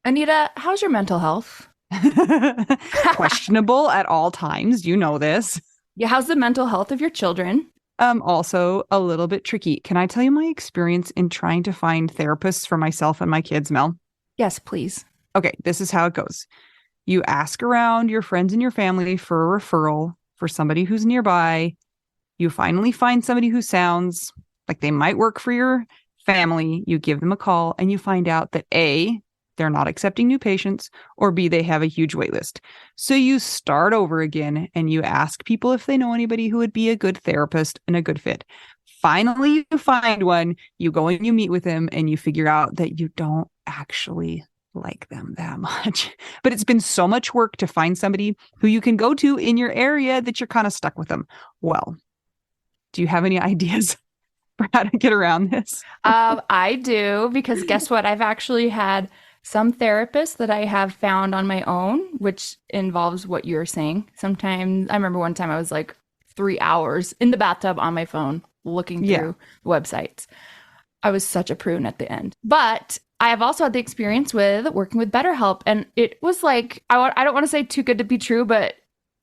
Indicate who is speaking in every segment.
Speaker 1: Anita, how's your mental health?
Speaker 2: Questionable at all times. You know this.
Speaker 1: Yeah, how's the mental health of your children?
Speaker 2: Also a little bit tricky. Can I tell you my experience in trying to find therapists for myself and my kids, Mel?
Speaker 1: Yes, please.
Speaker 2: Okay, this is how it goes. You ask around your friends and your family for a referral for somebody who's nearby. You finally find somebody who sounds like they might work for your family. You give them a call and you find out that A, they're not accepting new patients, or B, they have a huge wait list. So you start over again and you ask people if they know anybody who would be a good therapist and a good fit. Finally, you find one, you go and you meet with them and you figure out that you don't actually like them that much. But it's been so much work to find somebody who you can go to in your area that you're kind of stuck with them. Well, do you have any ideas for how to get around this?
Speaker 1: I do because guess what? I've actually had some therapists that I have found on my own, which involves what you're saying. Sometimes I remember one time I was like 3 hours in the bathtub on my phone looking
Speaker 2: Yeah.
Speaker 1: through websites. I was such a prune at the end. But I have also had the experience with working with BetterHelp. And it was like, I don't want to say too good to be true, but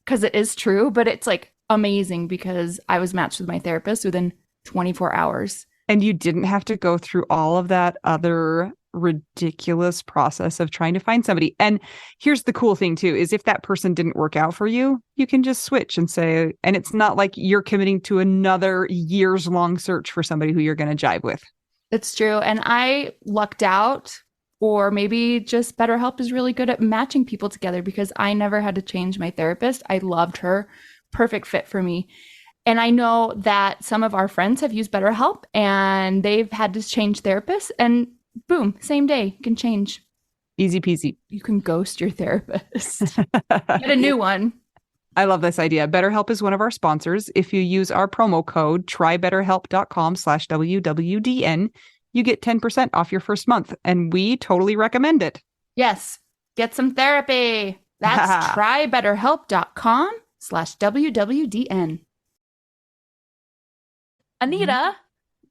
Speaker 1: because it is true, but it's like amazing because I was matched with my therapist within 24 hours.
Speaker 2: And you didn't have to go through all of that other ridiculous process of trying to find somebody. And here's the cool thing too, is if that person didn't work out for you, you can just switch and say, and it's not like you're committing to another years long search for somebody who you're going to jive with.
Speaker 1: It's true. And I lucked out, or maybe just BetterHelp is really good at matching people together because I never had to change my therapist. I loved her. Perfect fit for me. And I know that some of our friends have used BetterHelp and they've had to change therapists, and boom, same day, you can change.
Speaker 2: Easy peasy.
Speaker 1: You can ghost your therapist. Get a new one.
Speaker 2: I love this idea. BetterHelp is one of our sponsors. If you use our promo code trybetterhelp.com/WWDN, you get 10% off your first month. And we totally recommend it.
Speaker 1: Yes, get some therapy. That's trybetterhelp.com/WWDN. Anita,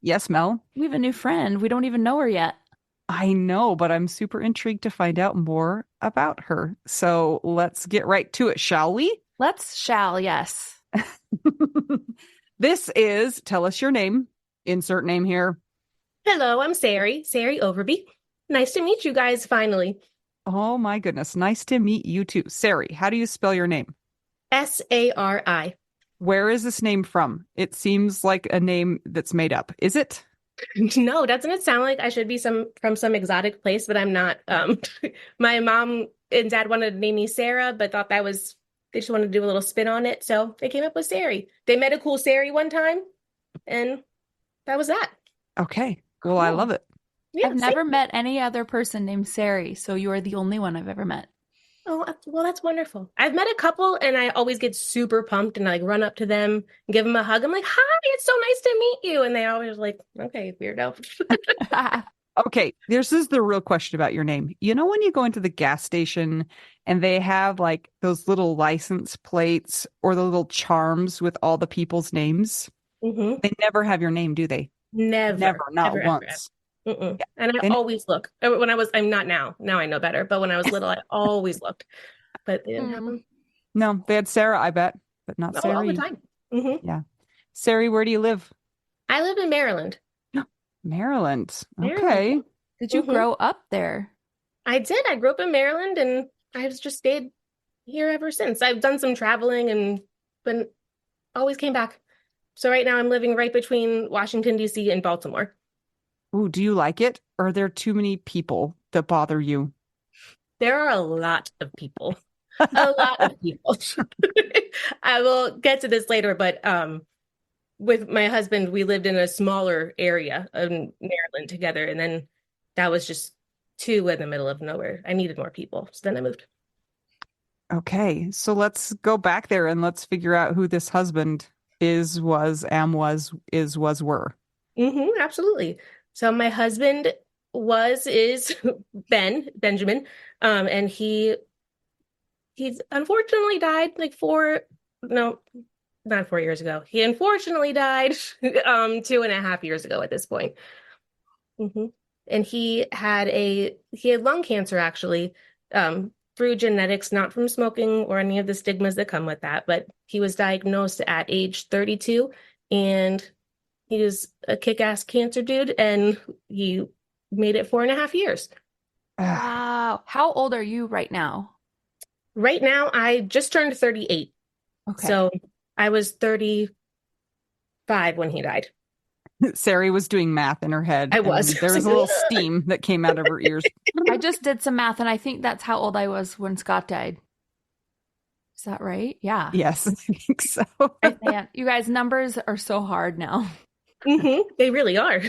Speaker 2: Yes, Mel.
Speaker 1: we have a new friend. We don't even know her yet.
Speaker 2: I know, but I'm super intrigued to find out more about her. So let's get right to it, shall we?
Speaker 1: Yes.
Speaker 2: This is Tell Us Your Name. Insert name here.
Speaker 3: Hello, I'm Sari Overby. Nice to meet you guys finally.
Speaker 2: Oh my goodness. Nice to meet you too. Sari, how do you spell your name?
Speaker 3: Sari.
Speaker 2: Where is this name from? It seems like a name that's made up. Is it?
Speaker 3: No, doesn't it sound like I should be from some exotic place, but I'm not. My mom and dad wanted to name me Sarah, but thought they just wanted to do a little spin on it. So they came up with Sari. They met a cool Sari one time, and that was that.
Speaker 2: Okay. Well, I
Speaker 1: Cool.
Speaker 2: love it.
Speaker 3: Yeah,
Speaker 1: I've never met any other person named Sari, so you are the only one I've ever met.
Speaker 3: Oh, well, that's wonderful. I've met a couple and I always get super pumped and I like run up to them and give them a hug. I'm like, hi, it's so nice to meet you. And they always like, okay, weirdo.
Speaker 2: Okay, this is the real question about your name. You know, when you go into the gas station and they have like those little license plates or the little charms with all the people's names,
Speaker 3: hmm
Speaker 2: they never have your name, do they?
Speaker 3: Never,
Speaker 2: Not
Speaker 3: ever, ever, ever.
Speaker 2: once.
Speaker 3: Mm-mm.
Speaker 2: Yeah.
Speaker 3: And I
Speaker 2: And
Speaker 3: always look. I'm not now. Now I know better. But when I was little, I always looked. But they didn't have
Speaker 1: Mm.
Speaker 3: them.
Speaker 2: no, they had Sarah, I bet, but not
Speaker 3: Oh, all the
Speaker 2: Sari.
Speaker 3: time. hmm
Speaker 2: Yeah. Sari, where do you live?
Speaker 3: I live in Maryland.
Speaker 2: Maryland.
Speaker 3: Maryland.
Speaker 2: Okay.
Speaker 1: Did you
Speaker 3: Mhm.
Speaker 1: grow up there?
Speaker 3: I did. I grew up in Maryland and I've just stayed here ever since. I've done some traveling and but always came back. So right now I'm living right between Washington, D.C. and Baltimore.
Speaker 2: Ooh, do you like it? Or are there too many people that bother you?
Speaker 3: There are a lot of people. A lot of people. I will get to this later, but with my husband, we lived in a smaller area of Maryland together, and then that was just too in the middle of nowhere. I needed more people, so then I moved.
Speaker 2: Okay, so let's go back there and let's figure out who this husband is, was, am, was, were.
Speaker 3: Absolutely. So my husband is Benjamin, and he's unfortunately died like no, not 4 years ago. He unfortunately died 2.5 years ago at this point. hmm and he had lung cancer actually, through genetics, not from smoking or any of the stigmas that come with that, but he was diagnosed at age 32, and he was a kick-ass cancer dude, and he made it 4.5 years.
Speaker 2: Ugh.
Speaker 1: Wow. How old are you right now?
Speaker 3: Right now, I just turned 38.
Speaker 1: Okay.
Speaker 3: So I was 35 when he died.
Speaker 2: Sari was doing math in her head,
Speaker 3: I
Speaker 2: and
Speaker 3: was.
Speaker 2: there was a little steam that came out of her ears.
Speaker 1: I just did some math, and I think that's how old I was when Scott died. Is that right? Yeah.
Speaker 2: Yes, I think so.
Speaker 1: Man, you guys, numbers are so hard now.
Speaker 3: They really are.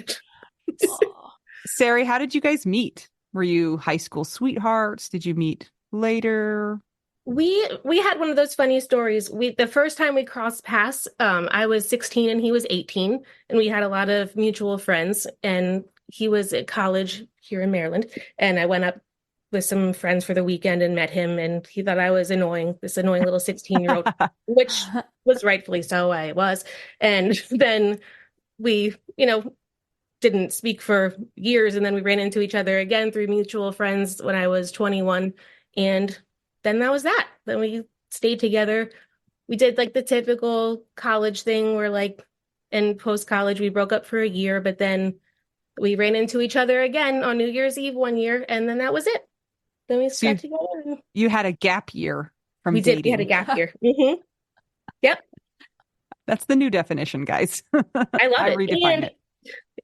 Speaker 1: Oh.
Speaker 2: Sari, how did you guys meet? Were you high school sweethearts? Did you meet later?
Speaker 3: We had one of those funny stories. The first time we crossed paths, I was 16 and he was 18, and we had a lot of mutual friends. And he was at college here in Maryland, and I went up with some friends for the weekend and met him, and he thought I was annoying, this annoying little 16-year-old, which was rightfully so. I was. And then we, didn't speak for years, and then we ran into each other again through mutual friends when I was 21, and then that was that. Then we stayed together. We did like the typical college thing where like in post-college we broke up for a year, but then we ran into each other again on New Year's Eve one year, and then that was it. Then we
Speaker 2: So
Speaker 3: got together. And
Speaker 2: you had a gap year from
Speaker 3: we
Speaker 2: dating.
Speaker 3: did. We had a gap year. Yep.
Speaker 2: That's the new definition, guys.
Speaker 3: I love it.
Speaker 2: redefine
Speaker 3: And
Speaker 2: it.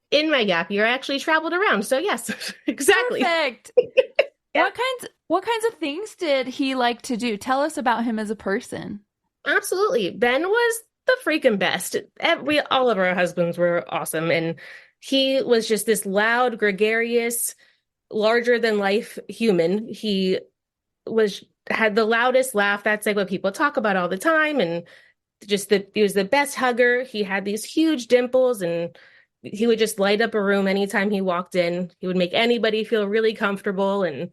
Speaker 3: in my gap year, I actually traveled around. So yes, exactly.
Speaker 1: Perfect.
Speaker 3: Yeah.
Speaker 1: What kinds of things did he like to do? Tell us about him as a person.
Speaker 3: Absolutely. Ben was the freaking best. All of our husbands were awesome. And he was just this loud, gregarious, larger than life human. He had the loudest laugh. That's like what people talk about all the time. And he was the best hugger. He had these huge dimples, and he would just light up a room anytime he walked in. He would make anybody feel really comfortable, and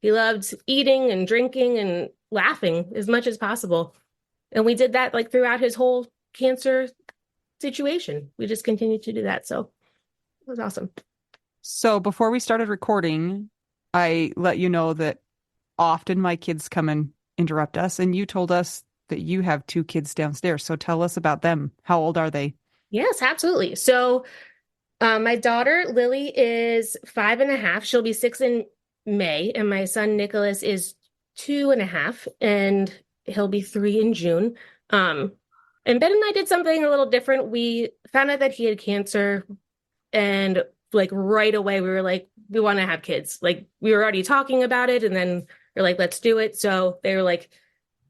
Speaker 3: he loved eating and drinking and laughing as much as possible. And we did that like throughout his whole cancer situation. We just continued to do that. So it was awesome.
Speaker 2: So before we started recording, I let you know that often my kids come and interrupt us, and you told us that you have 2 kids downstairs. So tell us about them. How old are they?
Speaker 3: Yes, absolutely. So my daughter, Lily, is 5.5. She'll be 6 in May. And my son, Nicholas, is 2.5, and he'll be 3 in June. And Ben and I did something a little different. We found out that he had cancer, and like right away, we were like, we want to have kids. Like we were already talking about it, and then we're like, let's do it. So they were like,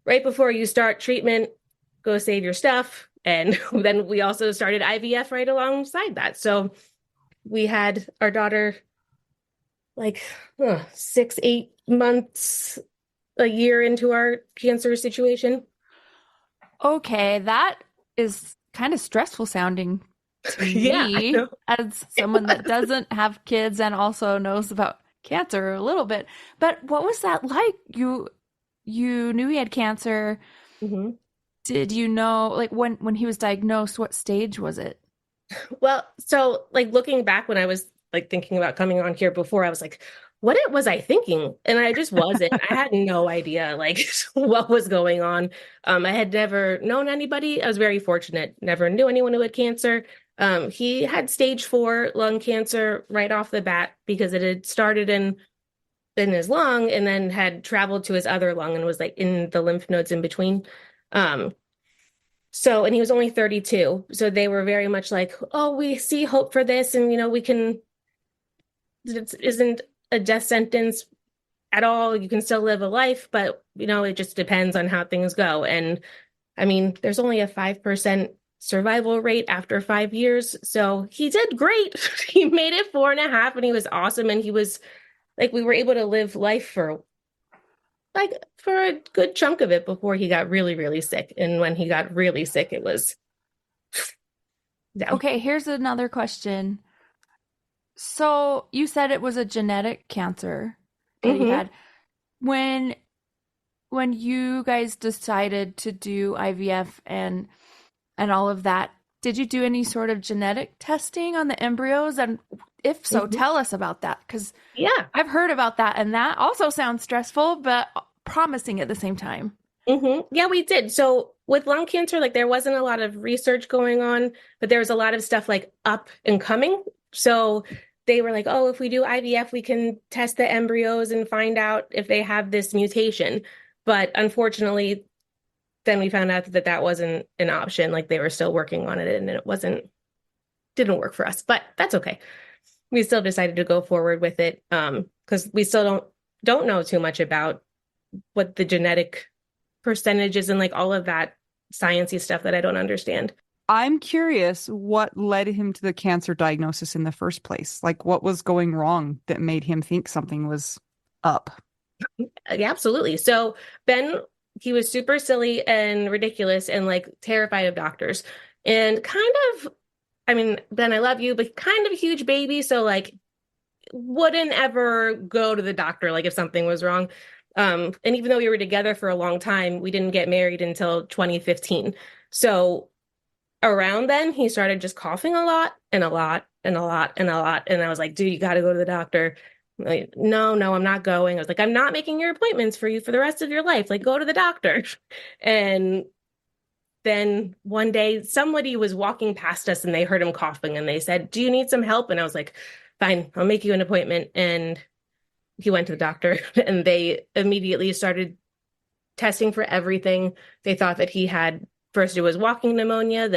Speaker 3: right before you start treatment, go save your stuff. And then we also started IVF right alongside that. So we had our daughter like 6, 8 months, a year into our cancer situation.
Speaker 1: Okay, that is kind of stressful sounding to
Speaker 3: Yeah, I
Speaker 1: me
Speaker 3: know.
Speaker 1: as someone that doesn't have kids and also knows about cancer a little bit. But what was that like? You knew he had cancer.
Speaker 3: Mm-hmm.
Speaker 1: Did you know, like when he was diagnosed, what stage was it?
Speaker 3: Well, so like looking back when I was like thinking about coming on here before, I was like, what was I thinking? And I just wasn't. I had no idea like what was going on. I had never known anybody. I was very fortunate. Never knew anyone who had cancer. He had stage 4 lung cancer right off the bat because it had started in his lung and then had traveled to his other lung and was like in the lymph nodes in between. And he was only 32. So they were very much like, oh, we see hope for this. And, it isn't a death sentence at all. You can still live a life, but, it just depends on how things go. And I mean, there's only a 5% survival rate after 5 years. So he did great. He made it 4.5, and he was awesome. And he was like, we were able to live life for a good chunk of it before he got really, really sick. And when he got really sick, it was down.
Speaker 1: Okay, here's another question. So you said it was a genetic cancer that he had. When you guys decided to do IVF and all of that, did you do any sort of genetic testing on the embryos? And If so, tell us about that, because
Speaker 3: Yeah.
Speaker 1: I've heard about that, and that also sounds stressful, but promising at the same time.
Speaker 3: Yeah, we did. So with lung cancer, like there wasn't a lot of research going on, but there was a lot of stuff like up and coming. So they were like, oh, if we do IVF, we can test the embryos and find out if they have this mutation. But unfortunately, then we found out that that wasn't an option. Like they were still working on it and didn't work for us, but that's okay. We still decided to go forward with it because we still don't know too much about what the genetic percentages and like all of that sciencey stuff that I don't understand.
Speaker 2: I'm curious what led him to the cancer diagnosis in the first place. Like, what was going wrong that made him think something was up?
Speaker 3: Yeah, absolutely. So Ben, he was super silly and ridiculous and like terrified of doctors and kind of, I mean, Ben, I love you, but kind of a huge baby. So like wouldn't ever go to the doctor like if something was wrong. And even though we were together for a long time, we didn't get married until 2015. So around then, he started just coughing a lot and a lot and a lot and a lot. And I was like, dude, you got to go to the doctor. Like, no, I'm not going. I was like, I'm not making your appointments for you for the rest of your life. Like, go to the doctor. And then one day somebody was walking past us and they heard him coughing and they said, do you need some help? And I was like, fine, I'll make you an appointment. And he went to the doctor and they immediately started testing for everything. They thought that he had, first it was walking pneumonia,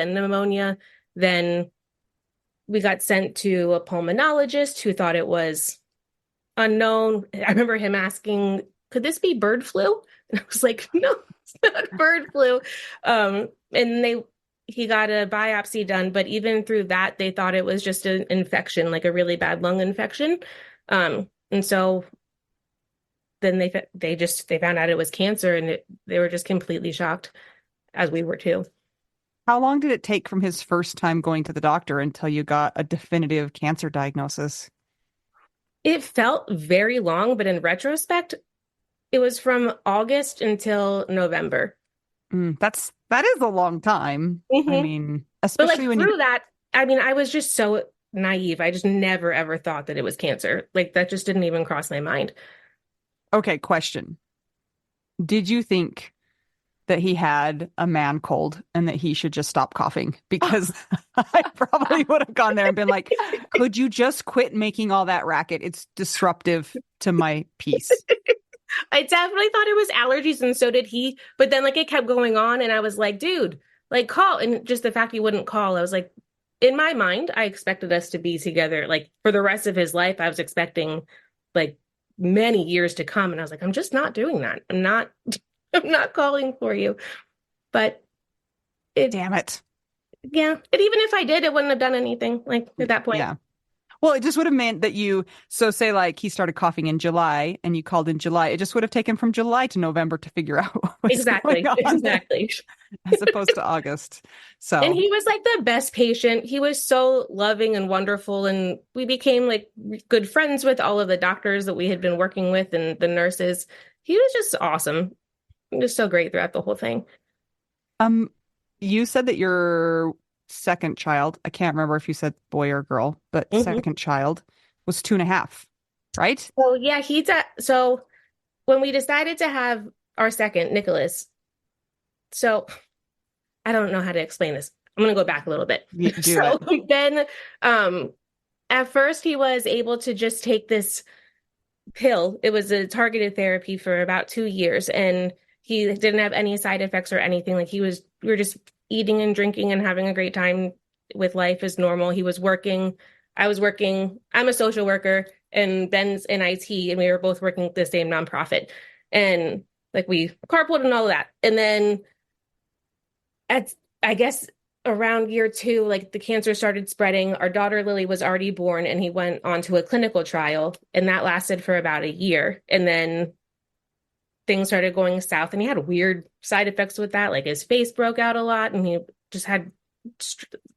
Speaker 3: then we got sent to a pulmonologist who thought it was unknown. I remember him asking, could this be bird flu? And I was like, no, it's not bird flu. And he got a biopsy done, but even through that, they thought it was just an infection, like a really bad lung infection. And so then they found out it was cancer, and they were just completely shocked, as we were too.
Speaker 2: How long did it take from his first time going to the doctor until you got a definitive cancer diagnosis?
Speaker 3: It felt very long, but in retrospect, it was from August until November.
Speaker 2: That is a long time. I mean,
Speaker 3: But like
Speaker 2: especially when
Speaker 3: through that, I mean, I was just so naive. I just never ever thought that it was cancer. Like that just didn't even cross my mind.
Speaker 2: Okay, question. Did you think that he had a man cold and that he should just stop coughing? Because I probably would have gone there and been like, could you just quit making all that racket? It's disruptive to my peace.
Speaker 3: I definitely thought it was allergies, and so did he. But then like it kept going on, and I was like, dude, like call. And just the fact he wouldn't call, I was like, in my mind, I expected us to be together like for the rest of his life. I was expecting like many years to come. And I was like, I'm just not doing that. I'm not calling for you. But
Speaker 2: Damn it.
Speaker 3: Yeah. And even if I did, it wouldn't have done anything like at that point.
Speaker 2: Yeah. Well, it just would have meant that so say like he started coughing in July and you called in July. It just would have taken from July to November to figure out what was
Speaker 3: Exactly.
Speaker 2: going on
Speaker 3: Exactly.
Speaker 2: as opposed to August. So,
Speaker 3: and he was like the best patient. He was so loving and wonderful. And we became like good friends with all of the doctors that we had been working with and the nurses. He was just awesome. He was so great throughout the whole thing.
Speaker 2: You said that your second child, I can't remember if you said boy or girl, but second child was 2.5, right?
Speaker 3: So yeah, so when we decided to have our second, Nicholas, so I don't know how to explain this. I'm going to go back a little bit. Then at first he was able to just take this pill. It was a targeted therapy for about 2 years, and he didn't have any side effects or anything. Like we were just eating and drinking and having a great time with life as normal. He was working. I was working. I'm a social worker, and Ben's in IT, and we were both working at the same nonprofit. And like we carpooled and all of that. And then I guess around year 2, like the cancer started spreading. Our daughter Lily was already born, and he went on to a clinical trial, and that lasted for about a year. And then things started going south, and he had weird side effects with that. Like his face broke out a lot, and he just had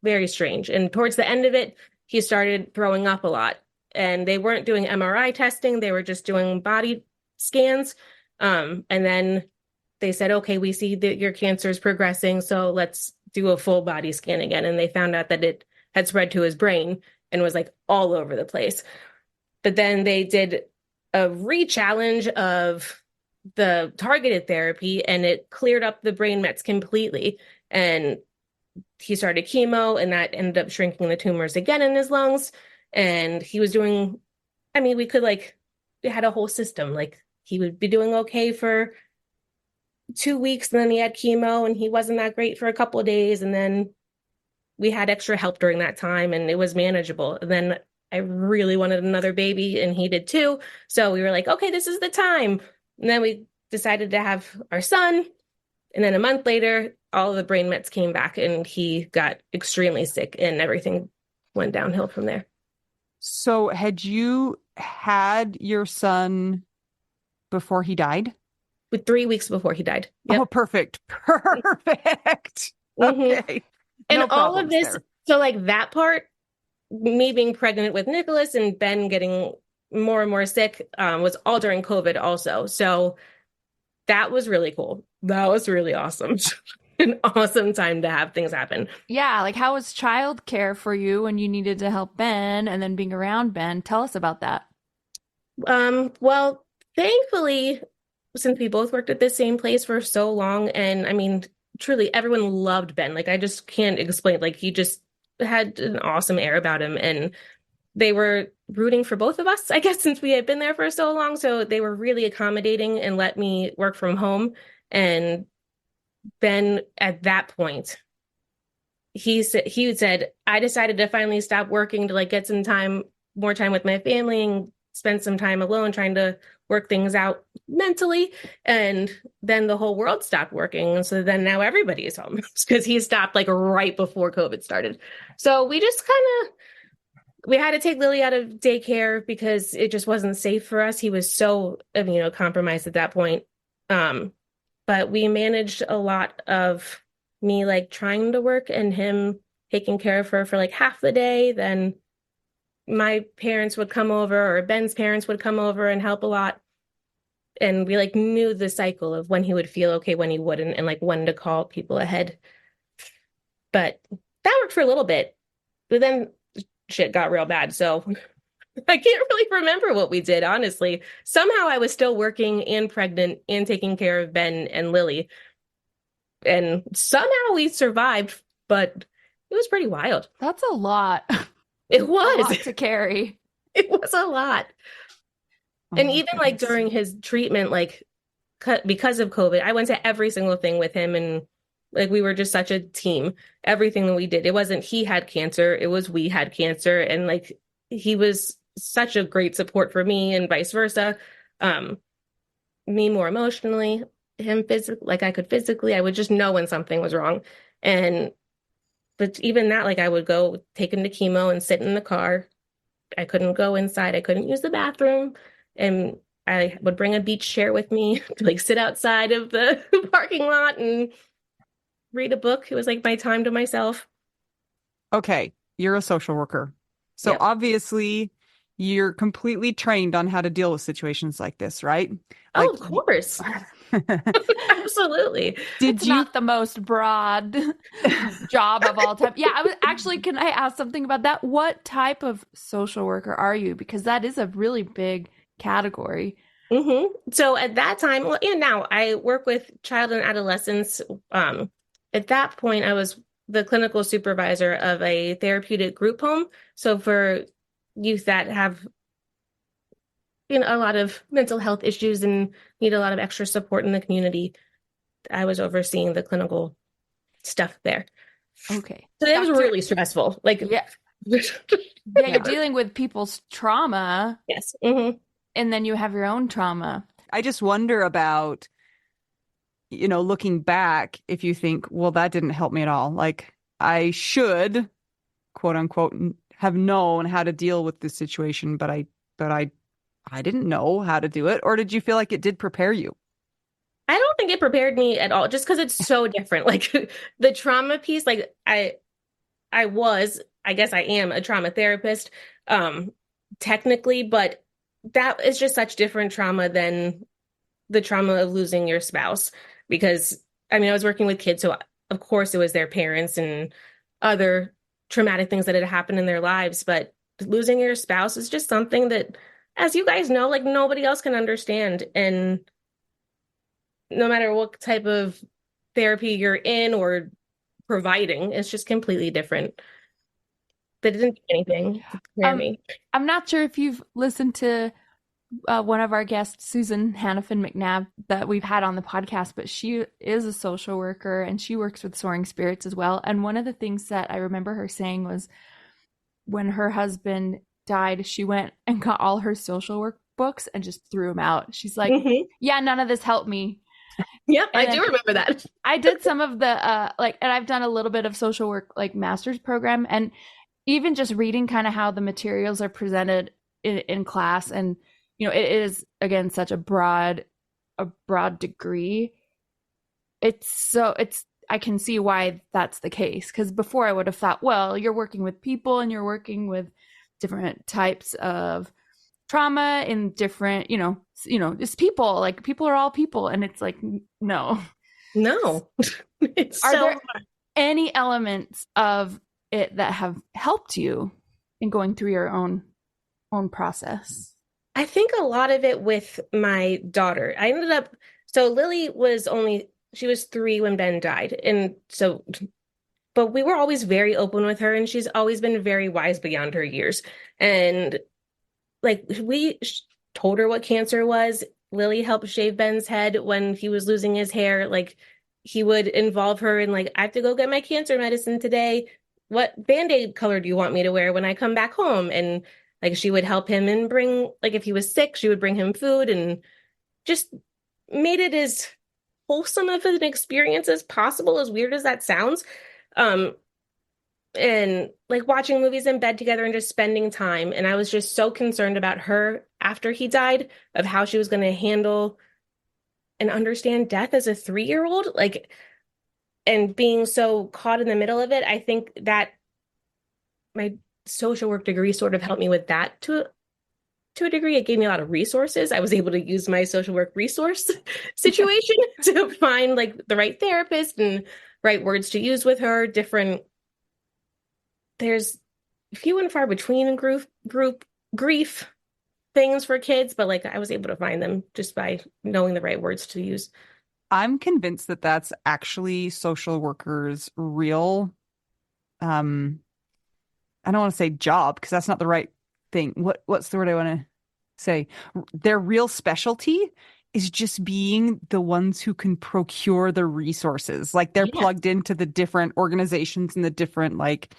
Speaker 3: very strange. And towards the end of it, he started throwing up a lot, and they weren't doing MRI testing. They were just doing body scans. And then they said, okay, we see that your cancer is progressing, so let's do a full body scan again. And they found out that it had spread to his brain. and was like all over the place. But then they did a re-challenge of the targeted therapy, and it cleared up the brain mets completely. And he started chemo, and that ended up shrinking the tumors again in his lungs. And he was doing, I mean, we had a whole system. Like, he would be doing okay for 2 weeks, and then he had chemo, and he wasn't that great for a couple of days. And then we had extra help during that time, and it was manageable. And then I really wanted another baby, and he did too. So we were like, okay, this is the time. And then we decided to have our son. And then a month later, all of the brain mets came back, and he got extremely sick, and everything went downhill from there.
Speaker 2: So had you had your son before he died?
Speaker 3: With 3 weeks before he died. Yep.
Speaker 2: Oh, perfect. Perfect.
Speaker 3: Mhm.
Speaker 2: Okay.
Speaker 3: And
Speaker 2: No
Speaker 3: all of
Speaker 2: problems
Speaker 3: this,
Speaker 2: there.
Speaker 3: so like that part, me being pregnant with Nicholas and Ben getting more and more sick, was all during COVID also. So that was really cool. That was really awesome. An awesome time to have things happen.
Speaker 1: Yeah, like how was childcare for you when you needed to help Ben and then being around Ben? Tell us about that.
Speaker 3: Well, thankfully, since we both worked at the same place for so long, and I mean, truly everyone loved Ben. Like, I just can't explain. Like, he just had an awesome air about him, and they were rooting for both of us, I guess, since we had been there for so long. So they were really accommodating and let me work from home. And Ben, at that point, he said, I decided to finally stop working to like get some time, more time with my family, and spend some time alone trying to work things out mentally. And then the whole world stopped working. And so then now everybody is home because he stopped like right before COVID started. So we just we had to take Lily out of daycare because it just wasn't safe for us. He was so compromised at that point. But we managed a lot of me like trying to work and him taking care of her for like half the day. Then my parents would come over, or Ben's parents would come over and help a lot. And we like knew the cycle of when he would feel okay, when he wouldn't, and like when to call people ahead. But that worked for a little bit. But then shit got real bad. So I can't really remember what we did, honestly. Somehow I was still working and pregnant and taking care of Ben and Lily. And somehow we survived, but it was pretty wild.
Speaker 1: That's a lot.
Speaker 3: It
Speaker 1: A
Speaker 3: was.
Speaker 1: lot to carry.
Speaker 3: It was a lot.
Speaker 2: Oh,
Speaker 3: And
Speaker 2: my
Speaker 3: even like
Speaker 2: goodness.
Speaker 3: during his treatment, like because of COVID, I went to every single thing with him, and like we were just such a team. Everything that we did, it wasn't he had cancer, it was we had cancer, and like he was such a great support for me and vice versa. Me more emotionally, him physically, like I could physically, I would just know when something was wrong. And but even that, like I would go take him to chemo and sit in the car. I couldn't go inside. I couldn't use the bathroom. And I would bring a beach chair with me to like sit outside of the parking lot and read a book. It was like my time to myself.
Speaker 2: Okay, you're a social worker. So
Speaker 3: Yep.
Speaker 2: obviously you're completely trained on how to deal with situations like this, right?
Speaker 3: Oh,
Speaker 2: Like,
Speaker 3: of course. Absolutely.
Speaker 2: did
Speaker 1: It's
Speaker 2: you
Speaker 1: not the most broad job of all time. Yeah, I was actually, can I ask something about that? What type of social worker are you? Because that is a really big category.
Speaker 3: So at that time, well, and now I work with child and adolescents. At that point, I was the clinical supervisor of a therapeutic group home. So for youth that have a lot of mental health issues and need a lot of extra support in the community, I was overseeing the clinical stuff there.
Speaker 1: Okay.
Speaker 3: So it was
Speaker 1: Back to-
Speaker 3: really stressful. Like,
Speaker 1: Yeah.
Speaker 3: yeah.
Speaker 1: Yeah, you're dealing with people's trauma,
Speaker 3: Yes.
Speaker 1: and then you have your own trauma.
Speaker 2: I just wonder about, looking back, if you think, well, that didn't help me at all. Like I should, quote unquote, have known how to deal with this situation, but I didn't know how to do it. Or did you feel like it did prepare you?
Speaker 3: I don't think it prepared me at all, just because it's so different. Like the trauma piece, like I guess I am a trauma therapist, technically, but that is just such different trauma than the trauma of losing your spouse. Because I mean, I was working with kids, so of course it was their parents and other traumatic things that had happened in their lives, but losing your spouse is just something that, as you guys know, like nobody else can understand. And no matter what type of therapy you're in or providing, it's just completely different. They didn't do anything to prepare
Speaker 1: Um,
Speaker 3: me.
Speaker 1: I'm not sure if you've listened to one of our guests, Susan Hannafin McNabb, that we've had on the podcast, but she is a social worker and she works with soaring spirits as well. And one of the things that I remember her saying was when her husband died, she went and got all her social work books and just threw them out. She's like,
Speaker 3: Hmm.
Speaker 1: yeah, none of this helped me.
Speaker 3: Yep, I
Speaker 1: And
Speaker 3: do
Speaker 1: then
Speaker 3: remember that.
Speaker 1: I did some of the and I've done a little bit of social work like master's program, and even just reading kind of how the materials are presented in class, and it is again such a broad degree. It's I can see why that's the case, because before I would have thought, well, you're working with people and you're working with different types of trauma in different, it's people, like people are all people, and it's like, no.
Speaker 3: No, it's
Speaker 1: Are
Speaker 3: so
Speaker 1: there any elements of it that have helped you in going through your own process?
Speaker 3: I think a lot of it with my daughter. I ended up, so Lily she was 3 when Ben died. And so, but we were always very open with her, and she's always been very wise beyond her years. And like, told her what cancer was. Lily helped shave Ben's head when he was losing his hair. Like, he would involve her in, like, I have to go get my cancer medicine today. What Band-Aid color do you want me to wear when I come back home? And like, she would help him and bring, like, if he was sick, she would bring him food, and just made it as wholesome of an experience as possible, as weird as that sounds. Um, and like watching movies in bed together and just spending time. And I was just so concerned about her after he died, of how she was going to handle and understand death as a 3-year-old, like, and being so caught in the middle of it. I think that my social work degree sort of helped me with that to a degree. It gave me a lot of resources. I was able to use my social work resource situation to find like the right therapist and right words to use with her. There's few and far between in group grief things for kids, but like I was able to find them just by knowing the right words to use.
Speaker 2: I'm convinced that that's actually social workers' real, I don't want to say job because that's not the right thing. What's the word I want to say? Their real specialty is just being the ones who can procure the resources. Like they're
Speaker 3: Yeah.
Speaker 2: plugged into the different organizations and the different like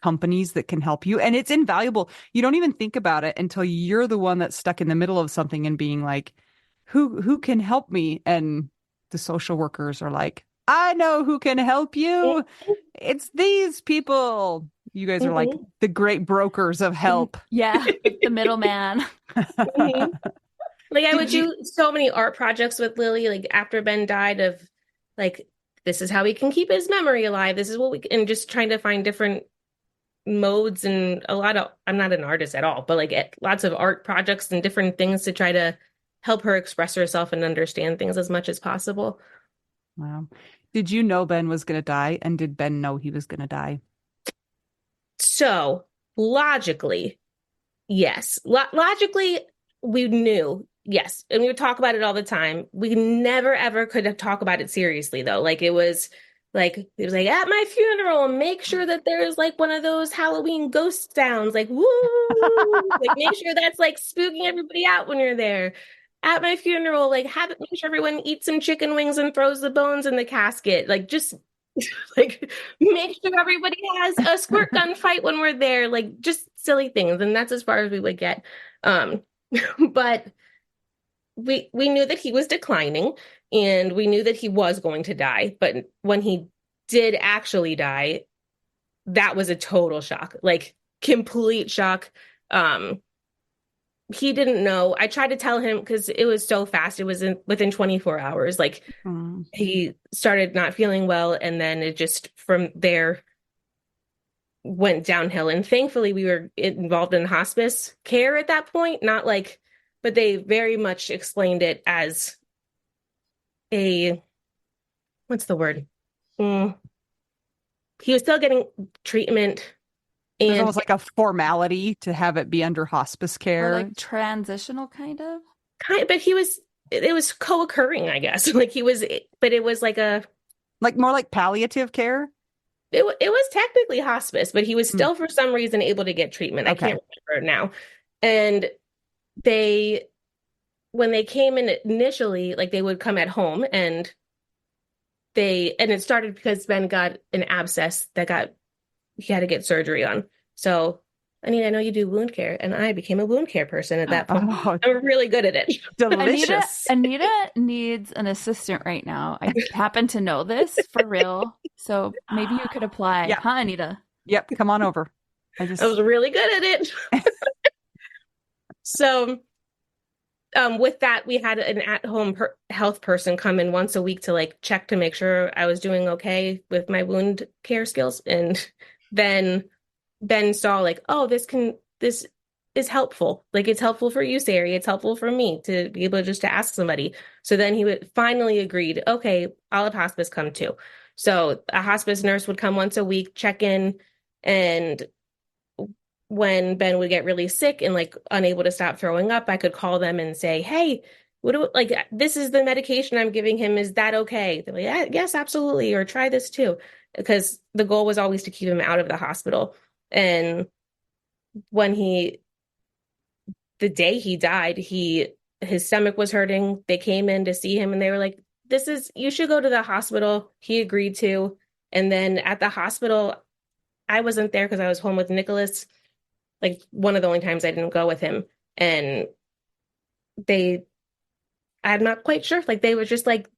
Speaker 2: companies that can help you. And it's invaluable. You don't even think about it until you're the one that's stuck in the middle of something and being like, who can help me? And the social workers are like, I know who can help you. It's these people. You guys are like
Speaker 3: Mhm.
Speaker 2: the great brokers of help.
Speaker 1: Yeah, the middleman.
Speaker 3: Mhm. Like I would
Speaker 2: Did you?
Speaker 3: do so many art projects with Lily, like after Ben died, of like, this is how we can keep his memory alive. This is what we, and just trying to find different modes and a lot of, I'm not an artist at all, but like lots of art projects and different things to try to help her express herself and understand things as much as possible.
Speaker 2: Wow. Did you know Ben was going to die? And did Ben know he was going to die?
Speaker 3: So logically, yes. Logically, we knew, yes. And we would talk about it all the time. We never ever could talk about it seriously though. Like it was like at my funeral, make sure that there's like one of those Halloween ghost sounds, like woo, like make sure that's like spooking everybody out when you're there. At my funeral, like make sure everyone eats some chicken wings and throws the bones in the casket. Like just like make sure everybody has a squirt gun fight when we're there, like just silly things. And that's as far as we would get. Um, but we knew that he was declining and we knew that he was going to die. But when he did actually die, that was a total shock, like complete shock. He didn't know. I tried to tell him because it was so fast. It was within 24 hours. Like
Speaker 2: Mm.
Speaker 3: he started not feeling well, and then it just from there went downhill. And thankfully, we were involved in hospice care at that point, not like, but they very much explained it as a, what's the word? Mm. He was still getting treatment
Speaker 2: There's
Speaker 3: And
Speaker 2: almost like a formality to have it be under hospice
Speaker 1: Or
Speaker 2: care.
Speaker 1: like transitional kind of.
Speaker 3: but it was co-occurring, I guess. Like but it was like
Speaker 2: Like more like palliative care.
Speaker 3: it was technically hospice, but he was still for some reason able to get treatment. I
Speaker 2: Okay.
Speaker 3: can't remember now. And they, when they came in initially, like they would come at home and it started because Ben got an abscess he had to get surgery on. So, I mean, I know you do wound care, and I became a wound care person at that point.
Speaker 2: Oh,
Speaker 3: I'm really good at it.
Speaker 2: delicious.
Speaker 1: Anita needs an assistant right now. I happen to know this for real. So maybe you could apply.
Speaker 2: Yeah.
Speaker 1: Huh, Anita?
Speaker 2: Yep, come on over.
Speaker 3: I was really good at it. So, with that, we had an at-home health person come in once a week to like check to make sure I was doing okay with my wound care skills. And then Ben saw like, oh, this is helpful. Like it's helpful for you, Sari. It's helpful for me to be able just to ask somebody. So then he would finally agreed, okay, I'll have hospice come too. So a hospice nurse would come once a week, check in, and when Ben would get really sick and like unable to stop throwing up, I could call them and say, hey, this is the medication I'm giving him. Is that okay? They're like, yeah, yes, absolutely. Or try this too. Because the goal was always to keep him out of the hospital. And when the day he died, his stomach was hurting. They came in to see him and they were like, you should go to the hospital. He agreed to. And then at the hospital, I wasn't there because I was home with Nicholas. Like one of the only times I didn't go with him. And I'm not quite sure. Like they were just like,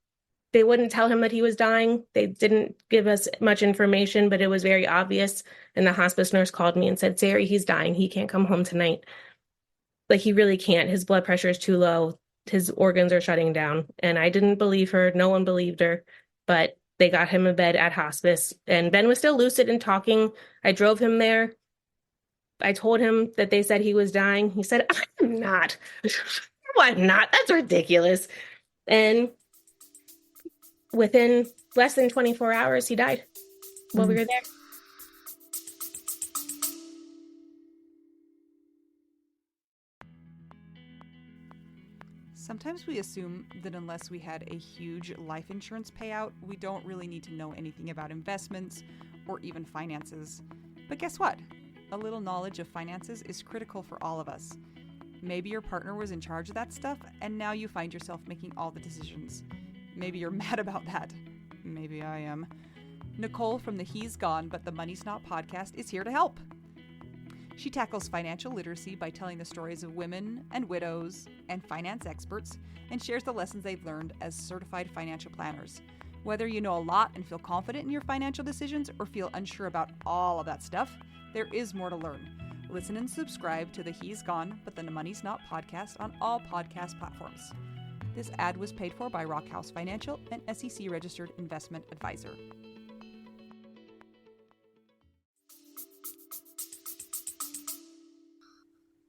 Speaker 3: they wouldn't tell him that he was dying. They didn't give us much information, but it was very obvious. And the hospice nurse called me and said, Sari, he's dying. He can't come home tonight. Like he really can't. His blood pressure is too low. His organs are shutting down. And I didn't believe her. No one believed her. But they got him in bed at hospice. And Ben was still lucid and talking. I drove him there. I told him that they said he was dying. He said, I'm not. No, I'm not. That's ridiculous. And within less than 24 hours, he died while we were there.
Speaker 2: Sometimes we assume that unless we had a huge life insurance payout, we don't really need to know anything about investments or even finances. But guess what? A little knowledge of finances is critical for all of us. Maybe your partner was in charge of that stuff, and now you find yourself making all the decisions. Maybe you're mad about that. Maybe I am. Nicole from the He's Gone But the Money's Not podcast is here to help. She tackles financial literacy by telling the stories of women and widows and finance experts and shares the lessons they've learned as certified financial planners. Whether you know a lot and feel confident in your financial decisions or feel unsure about all of that stuff, there is more to learn. Listen and subscribe to the He's Gone But the Money's Not podcast on all podcast platforms. This ad was paid for by Rockhouse Financial, an SEC registered investment advisor.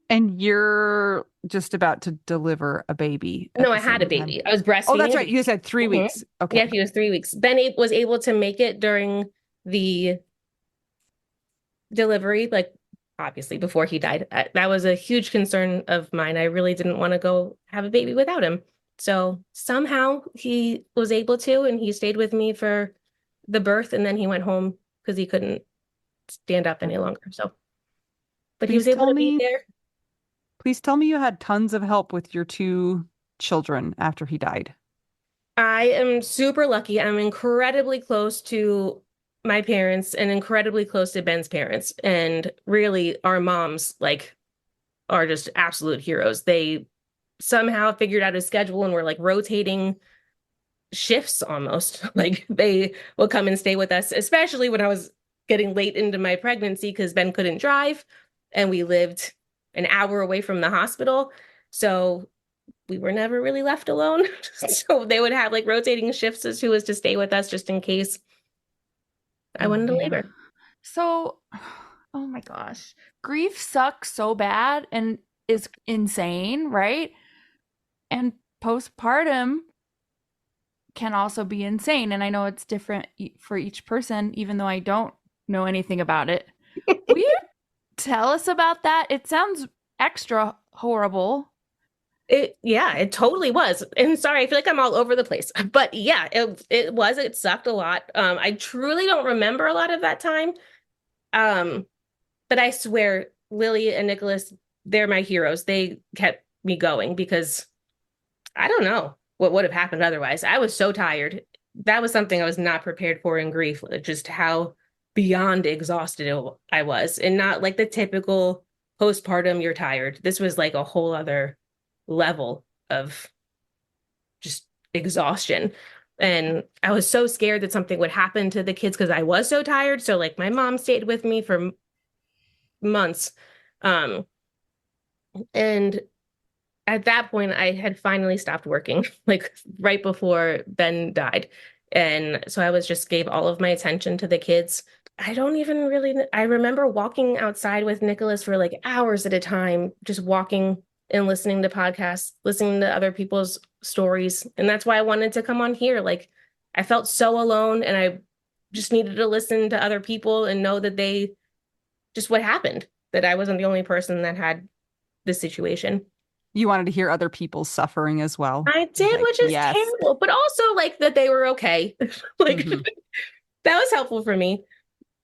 Speaker 2: And you're just about to deliver a baby.
Speaker 3: No, I had a baby. I was breastfeeding.
Speaker 2: Oh, that's right. You said 3 weeks. Okay.
Speaker 3: Yeah, he was 3 weeks. Ben was able to make it during the delivery, like obviously before he died. That was a huge concern of mine. I really didn't want to go have a baby without him. So somehow he was able to, and he stayed with me for the birth, and then he went home because he couldn't stand up any longer. So, but he was able to be there.
Speaker 2: Please tell me you had tons of help with your 2 children after he died.
Speaker 3: I am super lucky. I'm incredibly close to my parents and incredibly close to Ben's parents. And really, our moms are just absolute heroes. They somehow figured out a schedule and were like rotating shifts almost. Like they will come and stay with us, especially when I was getting late into my pregnancy because Ben couldn't drive and we lived an hour away from the hospital. So we were never really left alone. So they would have like rotating shifts as who was to stay with us just in case I went into labor.
Speaker 1: So, oh my gosh. Grief sucks so bad and is insane, right? And postpartum can also be insane. And I know it's different for each person, even though I don't know anything about it. Tell us about that. It sounds extra horrible.
Speaker 3: It totally was. And sorry, I feel like I'm all over the place. But yeah, it sucked a lot. I truly don't remember a lot of that time. Um, but I swear, Lily and Nicholas, they're my heroes. They kept me going because I don't know what would have happened otherwise. I was so tired. That was something I was not prepared for in grief, just how beyond exhausted I was. And not like the typical postpartum, you're tired. This was like a whole other level of just exhaustion. And I was so scared that something would happen to the kids because I was so tired. So like my mom stayed with me for months. Um, and at that point, I had finally stopped working, like right before Ben died. And so I was just gave all of my attention to the kids. I don't even really, I remember walking outside with Nicholas for like hours at a time, just walking and listening to podcasts, listening to other people's stories. And that's why I wanted to come on here. Like I felt so alone and I just needed to listen to other people and know that they just what happened, that I wasn't the only person that had this situation.
Speaker 2: You wanted to hear other people's suffering as well.
Speaker 3: I did,
Speaker 2: Like,
Speaker 3: which is
Speaker 2: yes.
Speaker 3: terrible, but also like that they were okay. Like
Speaker 2: Mhm.
Speaker 3: that was helpful for me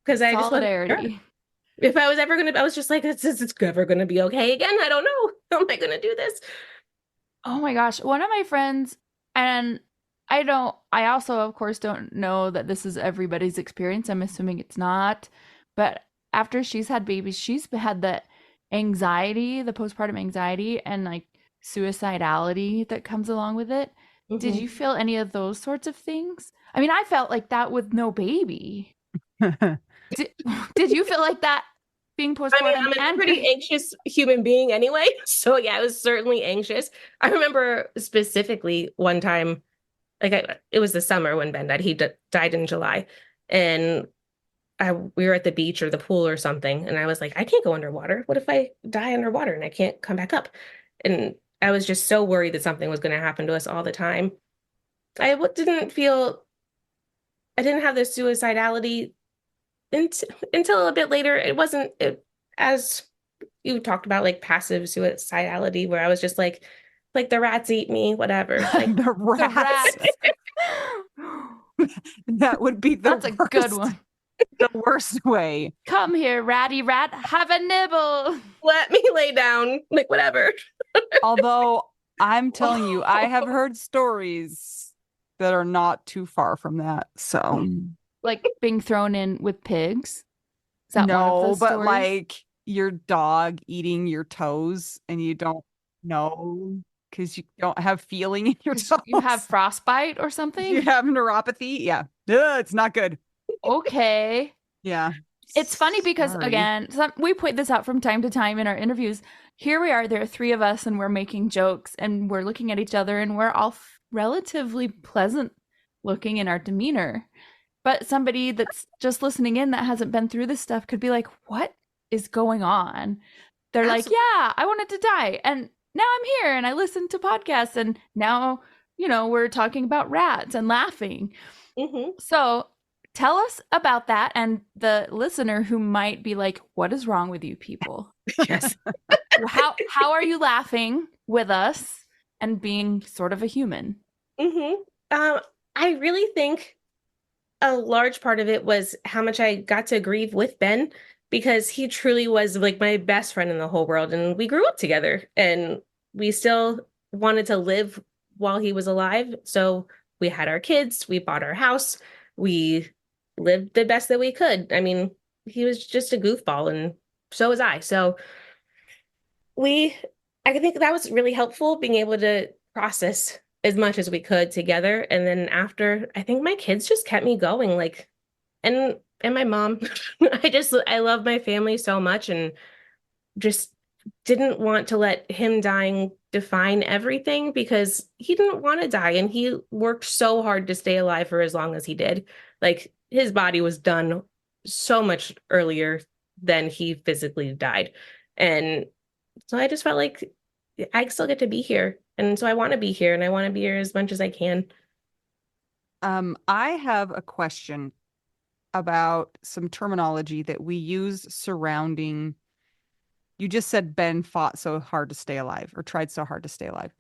Speaker 3: because I just wasn't sure.
Speaker 1: Solidarity.
Speaker 3: If I was ever gonna, I was just like, it's never gonna be okay again. I don't know. How am I gonna do this?
Speaker 1: Oh my gosh. One of my friends, and I also, of course, don't know that this is everybody's experience. I'm assuming it's not. But after she's had babies, she's had the anxiety, the postpartum anxiety, and like suicidality that comes along with it. Did
Speaker 3: Mhm.
Speaker 1: you feel any of those sorts of things? I mean, I felt like that with no baby. Did, did you feel like that being
Speaker 3: I mean,
Speaker 1: postpartum
Speaker 3: I'm a
Speaker 1: and
Speaker 3: pretty anxious human being anyway. So yeah, I was certainly anxious. I remember specifically one time, it was the summer when Ben died. He died in July, and we were at the beach or the pool or something, and I was like, I can't go underwater. What if I die underwater and I can't come back up? And I was just so worried that something was going to happen to us all the time. Didn't feel, I didn't have the suicidality until a bit later. It wasn't as you talked about, like passive suicidality, where I was just like the rats eat me, whatever. Like
Speaker 2: The
Speaker 1: the
Speaker 2: rats.
Speaker 1: rats?
Speaker 2: That would be the
Speaker 1: That's a good
Speaker 2: worst,
Speaker 1: one.
Speaker 2: the worst way.
Speaker 1: Come here, ratty rat, have a nibble.
Speaker 3: let me lay down, like whatever.
Speaker 2: Although I'm telling you, I have heard stories that are not too far from that. So
Speaker 1: Like being thrown in with pigs. Is that one of
Speaker 2: no,
Speaker 1: those
Speaker 2: but
Speaker 1: stories?
Speaker 2: like your dog eating your toes and you don't know because you don't have feeling in your
Speaker 1: 'Cause
Speaker 2: toes.
Speaker 1: you have frostbite or
Speaker 2: You
Speaker 1: something?
Speaker 2: have neuropathy. Yeah. Ugh, it's not good.
Speaker 1: Okay.
Speaker 2: Yeah.
Speaker 1: It's funny because,
Speaker 2: Sorry.
Speaker 1: again, we point this out from time to time in our interviews. Here we are, there are three of us, and we're making jokes, and we're looking at each other, and we're all relatively pleasant looking in our demeanor. But somebody that's just listening in that hasn't been through this stuff could be like, what is going on? They're like,
Speaker 3: Absolutely.
Speaker 1: yeah, I wanted to die. And now I'm here and I listen to podcasts. And now, we're talking about rats and laughing.
Speaker 3: Hmm.
Speaker 1: So tell us about that and the listener who might be like, what is wrong with you people?
Speaker 3: Yes.
Speaker 1: How are you laughing with us and being sort of a human?
Speaker 3: Hmm. I really think a large part of it was how much I got to grieve with Ben because he truly was like my best friend in the whole world. And we grew up together and we still wanted to live while he was alive. So we had our kids, we bought our house, we lived the best that we could. I mean, he was just a goofball and so was I. So we, I think that was really helpful being able to process as much as we could together. And then after, I think my kids just kept me going, like, and my mom. I love my family so much and just didn't want to let him dying define everything because he didn't want to die and he worked so hard to stay alive for as long as he did. Like his body was done so much earlier than he physically died. And so I just felt like I still get to be here. And so I want to be here and I want to be here as much as I can.
Speaker 2: I have a question about some terminology that we use surrounding You just said Ben fought so hard to stay alive or tried so hard to stay alive.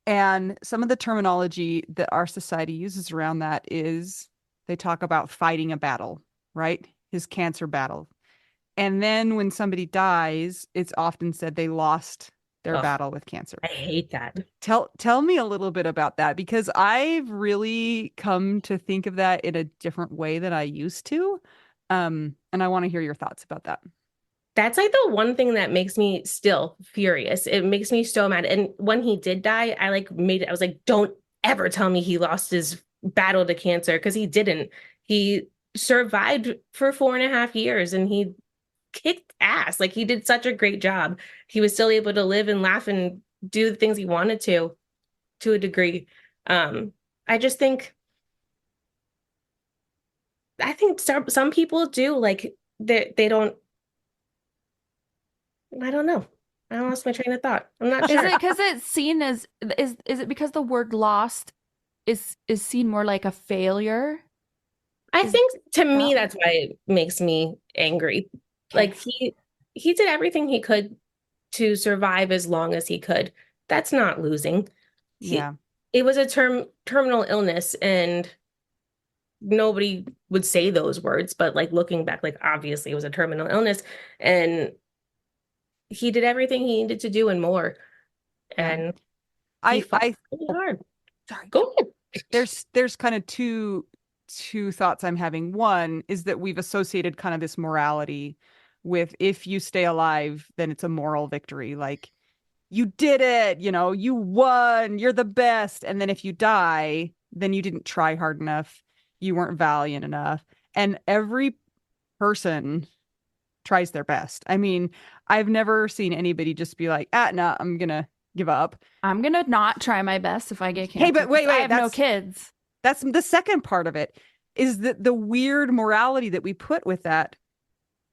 Speaker 2: And some of the terminology that our society uses around that is they talk about fighting a battle, right? His cancer battle. And then when somebody dies, it's often said they lost their
Speaker 3: Oh,
Speaker 2: battle with cancer.
Speaker 3: I hate that.
Speaker 2: Tell me a little bit about that, because I've really come to think of that in a different way than I used to. And I want to hear your thoughts about that.
Speaker 3: That's like the one thing that makes me still furious. It makes me so mad. And when he did die, I was like, don't ever tell me he lost his battle to cancer, because he didn't. He survived for 4.5 years and he kicked ass. Like, he did such a great job. He was still able to live and laugh and do the things he wanted to a degree. Um, I just think, some people do, like, they don't, I don't know. I lost my train of thought. I'm not
Speaker 1: Is
Speaker 3: sure.
Speaker 1: it because it's seen as is it because the word lost is seen more like a failure?
Speaker 3: I
Speaker 1: Is
Speaker 3: think, to me,
Speaker 1: that
Speaker 3: that's why it makes me angry.
Speaker 1: okay?
Speaker 3: Like, he did everything he could to survive as long as he could. That's not losing. He
Speaker 2: Yeah.
Speaker 3: It was a terminal illness, and nobody would say those words, but like, looking back, like, obviously it was a terminal illness, and he did everything he needed to do and more.
Speaker 2: Yeah.
Speaker 3: And he fought
Speaker 2: I
Speaker 3: really hard.
Speaker 2: sorry.
Speaker 3: Go ahead.
Speaker 2: There's kind of two thoughts I'm having. One is that we've associated kind of this morality with, if you stay alive, then it's a moral victory. Like, you did it, you won, you're the best. And then if you die, then you didn't try hard enough. You weren't valiant enough. And every person tries their best. I mean, I've never seen anybody just be like, no, I'm gonna give up.
Speaker 1: I'm gonna not try my best if I get cancer.
Speaker 2: Hey, but wait,
Speaker 1: I have no kids.
Speaker 2: that's the second part of it, is that the weird morality that we put with that.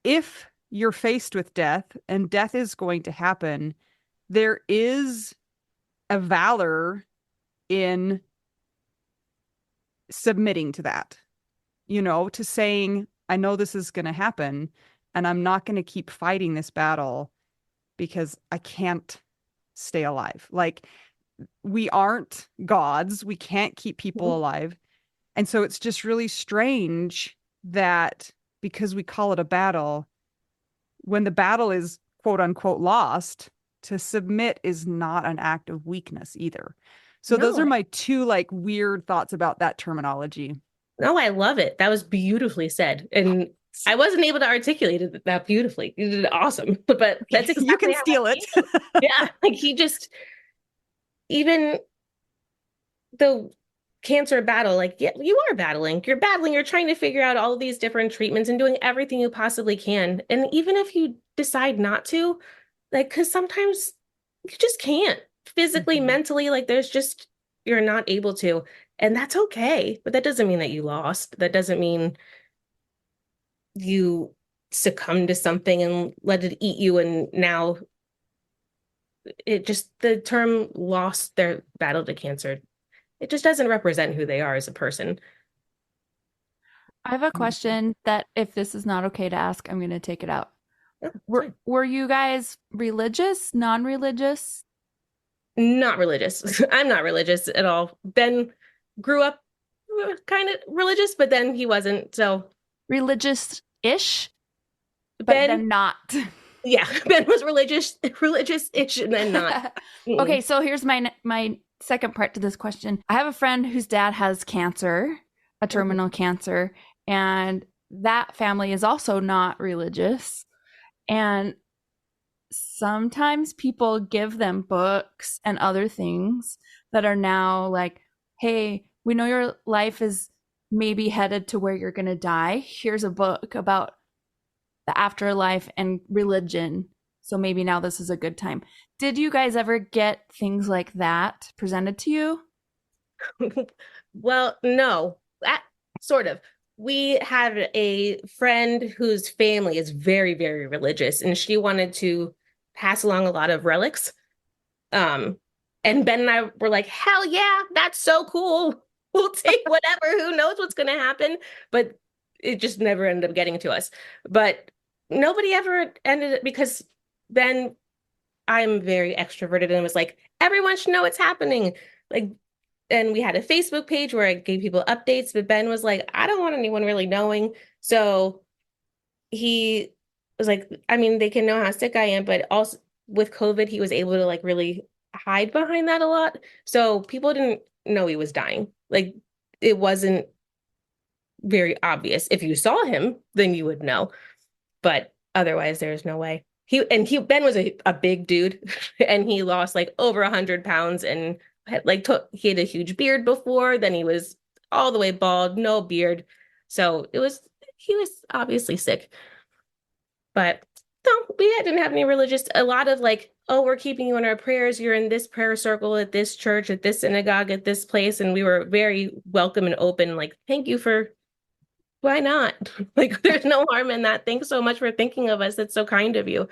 Speaker 2: If you're faced with death and death is going to happen, there is a valor in submitting to that, to saying, I know this is going to happen and I'm not going to keep fighting this battle because I can't stay alive. Like, we aren't gods. We can't keep people alive. And so it's just really strange that, because we call it a battle, when the battle is quote unquote lost, to submit is not an act of weakness either. So those
Speaker 3: No,
Speaker 2: are my two like weird thoughts about that terminology.
Speaker 3: no, I love it. That was beautifully said. And I wasn't able to articulate it that beautifully. You did awesome. But that's exactly
Speaker 2: You can
Speaker 3: how
Speaker 2: steal
Speaker 3: I
Speaker 2: it.
Speaker 3: feel. Yeah. Like, he just, even the cancer battle, like, yeah, you are battling. You're battling. You're trying to figure out all of these different treatments and doing everything you possibly can. And even if you decide not to, like, because sometimes you just can't physically, mentally, like, you're not able to. And that's okay. But that doesn't mean that you lost. That doesn't mean you succumb to something and let it eat you. And now the term lost their battle to cancer, it just doesn't represent who they are as a person.
Speaker 1: I have a question that, if this is not okay to ask, I'm gonna take it out.
Speaker 3: Oh,
Speaker 1: Were you guys religious, non-religious?
Speaker 3: not religious. I'm not religious at all. Ben grew up kind of religious, but then he wasn't. So
Speaker 1: Religious-ish, but
Speaker 3: Ben,
Speaker 1: then not.
Speaker 3: yeah, Ben was religious-ish, and then not.
Speaker 1: Okay, so here's my second part to this question. I have a friend whose dad has cancer, a terminal cancer, and that family is also not religious. And sometimes people give them books and other things that are now like, hey, we know your life is maybe headed to where you're going to die. Here's a book about the afterlife and religion. So maybe now this is a good time. Did you guys ever get things like that presented to you?
Speaker 3: Well, no, that sort of. We had a friend whose family is very, very religious, and she wanted to pass along a lot of relics. Um, and Ben and I were like, hell yeah, that's so cool. We'll take whatever. Who knows what's going to happen? But it just never ended up getting to us. But nobody ever ended it, because Ben, I'm very extroverted and was like, everyone should know what's happening. Like, and we had a Facebook page where I gave people updates, but Ben was like, I don't want anyone really knowing. So he was like, I mean, they can know how sick I am, but also with COVID, he was able to like really hide behind that a lot. So people didn't know he was dying. Like it wasn't very obvious. If you saw him, then you would know. But otherwise, there's no way. Ben was a big dude, and he lost like over 100 pounds, and he had a huge beard before. Then he was all the way bald, no beard. So he was obviously sick. But no, we didn't have any religious. A lot of like, oh, we're keeping you in our prayers. You're in this prayer circle at this church, at this synagogue, at this place, and we were very welcome and open. Like, thank you for why not? Like, there's no harm in that. Thanks so much for thinking of us. That's so kind of you.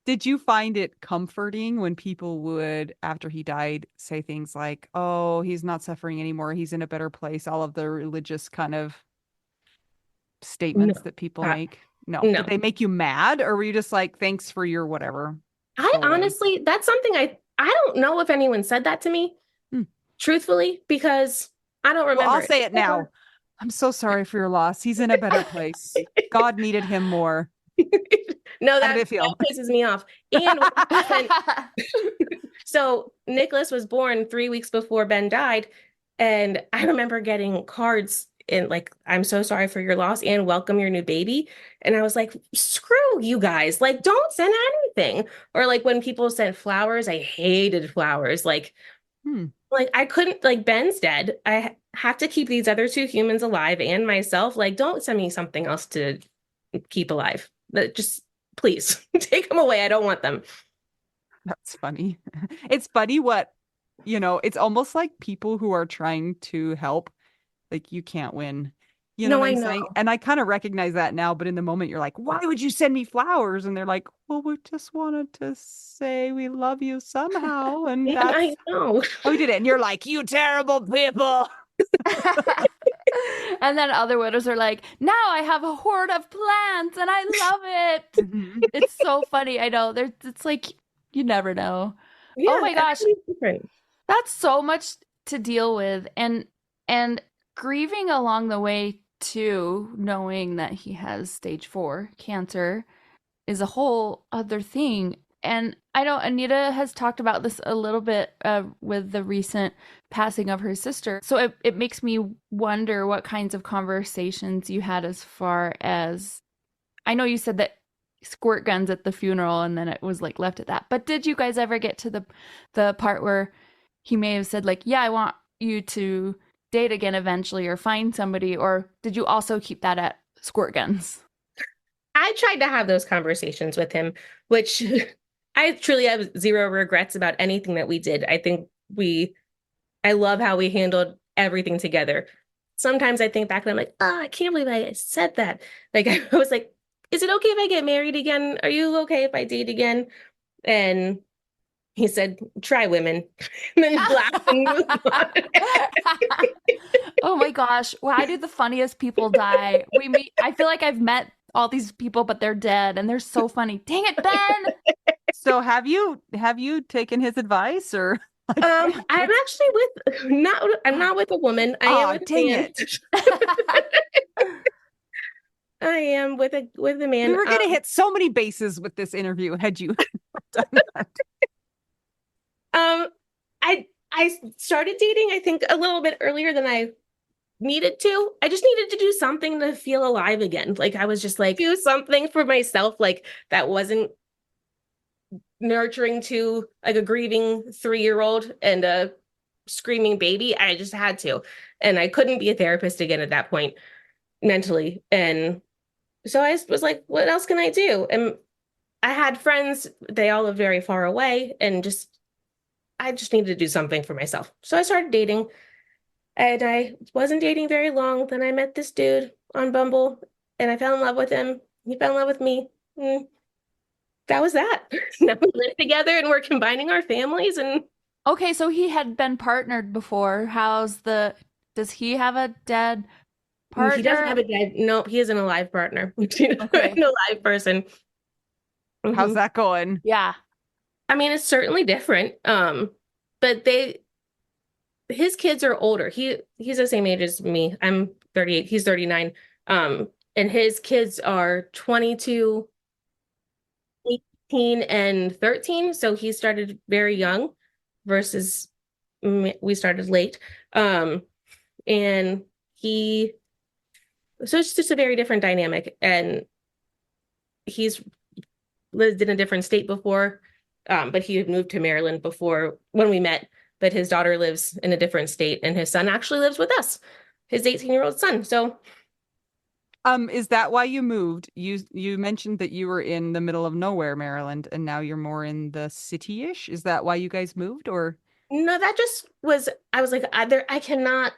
Speaker 2: Did you find it comforting when people would, after he died, say things like, oh, he's not suffering anymore, he's in a better place, all of the religious kind of
Speaker 3: No,
Speaker 2: statements that people
Speaker 3: uh,
Speaker 2: make? No.
Speaker 3: no.
Speaker 2: Did they make you mad, or were you just like, thanks for your whatever?
Speaker 3: I
Speaker 2: Go away.
Speaker 3: honestly, that's something I don't know if anyone said that to me,
Speaker 2: Hmm.
Speaker 3: truthfully, because I don't
Speaker 2: Well,
Speaker 3: remember
Speaker 2: I'll
Speaker 3: it.
Speaker 2: say it now. I'm so sorry for your loss. He's in a better place. God needed him more.
Speaker 3: No,
Speaker 2: How did
Speaker 3: that
Speaker 2: it feel?
Speaker 3: pisses me off. And so Nicholas was born 3 weeks before Ben died, and I remember getting cards and like, I'm so sorry for your loss and welcome your new baby. And I was like, screw you guys. Like, don't send anything. Or like when people sent flowers, I hated flowers.
Speaker 2: Hmm.
Speaker 3: Like I couldn't, like Ben's dead. I have to keep these other two humans alive and myself. Like, don't send me something else to keep alive. That just please take them away. I don't want them.
Speaker 2: That's funny. It's funny what, it's almost like people who are trying to help, like you can't win. You know
Speaker 3: No,
Speaker 2: what
Speaker 3: I
Speaker 2: I'm
Speaker 3: know.
Speaker 2: saying? And I kind of recognize that now, but in the moment you're like, why would you send me flowers? And they're like, well, we just wanted to say we love you somehow. And
Speaker 3: And
Speaker 2: that's
Speaker 3: I know.
Speaker 2: how we did it. And you're like, you terrible people.
Speaker 1: And then other widows are like, now I have a horde of plants and I love it.
Speaker 2: Mhm.
Speaker 1: It's so funny. I know. It's like you never know. Oh
Speaker 3: Yeah,
Speaker 1: my gosh,
Speaker 3: everybody's different.
Speaker 1: that's so much to deal with. And grieving along the way too, knowing that he has stage 4 cancer is a whole other thing. And I know Anita has talked about this a little bit with the recent passing of her sister. So it makes me wonder what kinds of conversations you had as far as, I know you said that squirt guns at the funeral and then it was like left at that. But did you guys ever get to the part where he may have said like, yeah, I want you to date again eventually or find somebody, or did you also keep that at squirt guns?
Speaker 3: I tried to have those conversations with him, which I truly have zero regrets about anything that we did. I love how we handled everything together. Sometimes I think back and I'm like, oh, I can't believe I said that. Like, I was like, is it okay if I get married again? Are you okay if I date again? And he said, try women. And then laughed and moved on.
Speaker 1: Oh my gosh, why do the funniest people die? I feel like I've met all these people, but they're dead and they're so funny. Dang it, Ben.
Speaker 2: So have you taken his advice or like,
Speaker 3: I'm actually I'm not with a woman. I am
Speaker 2: oh,
Speaker 3: with a
Speaker 2: dang
Speaker 3: man.
Speaker 2: it.
Speaker 3: I am with a
Speaker 2: We
Speaker 3: man.
Speaker 2: were gonna hit so many bases with this interview had you done that.
Speaker 3: Um, I started dating, I think, a little bit earlier than I needed to. I just needed to do something to feel alive again. Like I was just like, do something for myself, like that wasn't nurturing to like a grieving 3-year-old and a screaming baby. I just had to. And I couldn't be a therapist again at that point mentally. And so I was like, what else can I do? And I had friends, they all live very far away, and I just needed to do something for myself. So I started dating, and I wasn't dating very long. Then I met this dude on Bumble, and I fell in love with him. He fell in love with me. And that was that. Now we live together and we're combining our families. And
Speaker 1: Okay, so he had been partnered before. Does he have a dead
Speaker 3: he doesn't have
Speaker 1: partner?
Speaker 3: a dad. Nope, he is an alive partner.
Speaker 1: Okay.
Speaker 3: An alive person.
Speaker 2: How's that going?
Speaker 1: Yeah.
Speaker 3: I mean, it's certainly different. But his kids are older. He's the same age as me. I'm 38. He's 39. And his kids are 22, 18, and 13. So he started very young versus we started late. And he, so it's just a very different dynamic. And he's lived in a different state before, but he had moved to Maryland before when we met. But his daughter lives in a different state, and his son actually lives with us, his 18-year-old son. So,
Speaker 2: Is that why you moved? You mentioned that you were in the middle of nowhere, Maryland, and now you're more in the city-ish. Is that why you guys moved, or?
Speaker 3: no, that just was, I was like, I cannot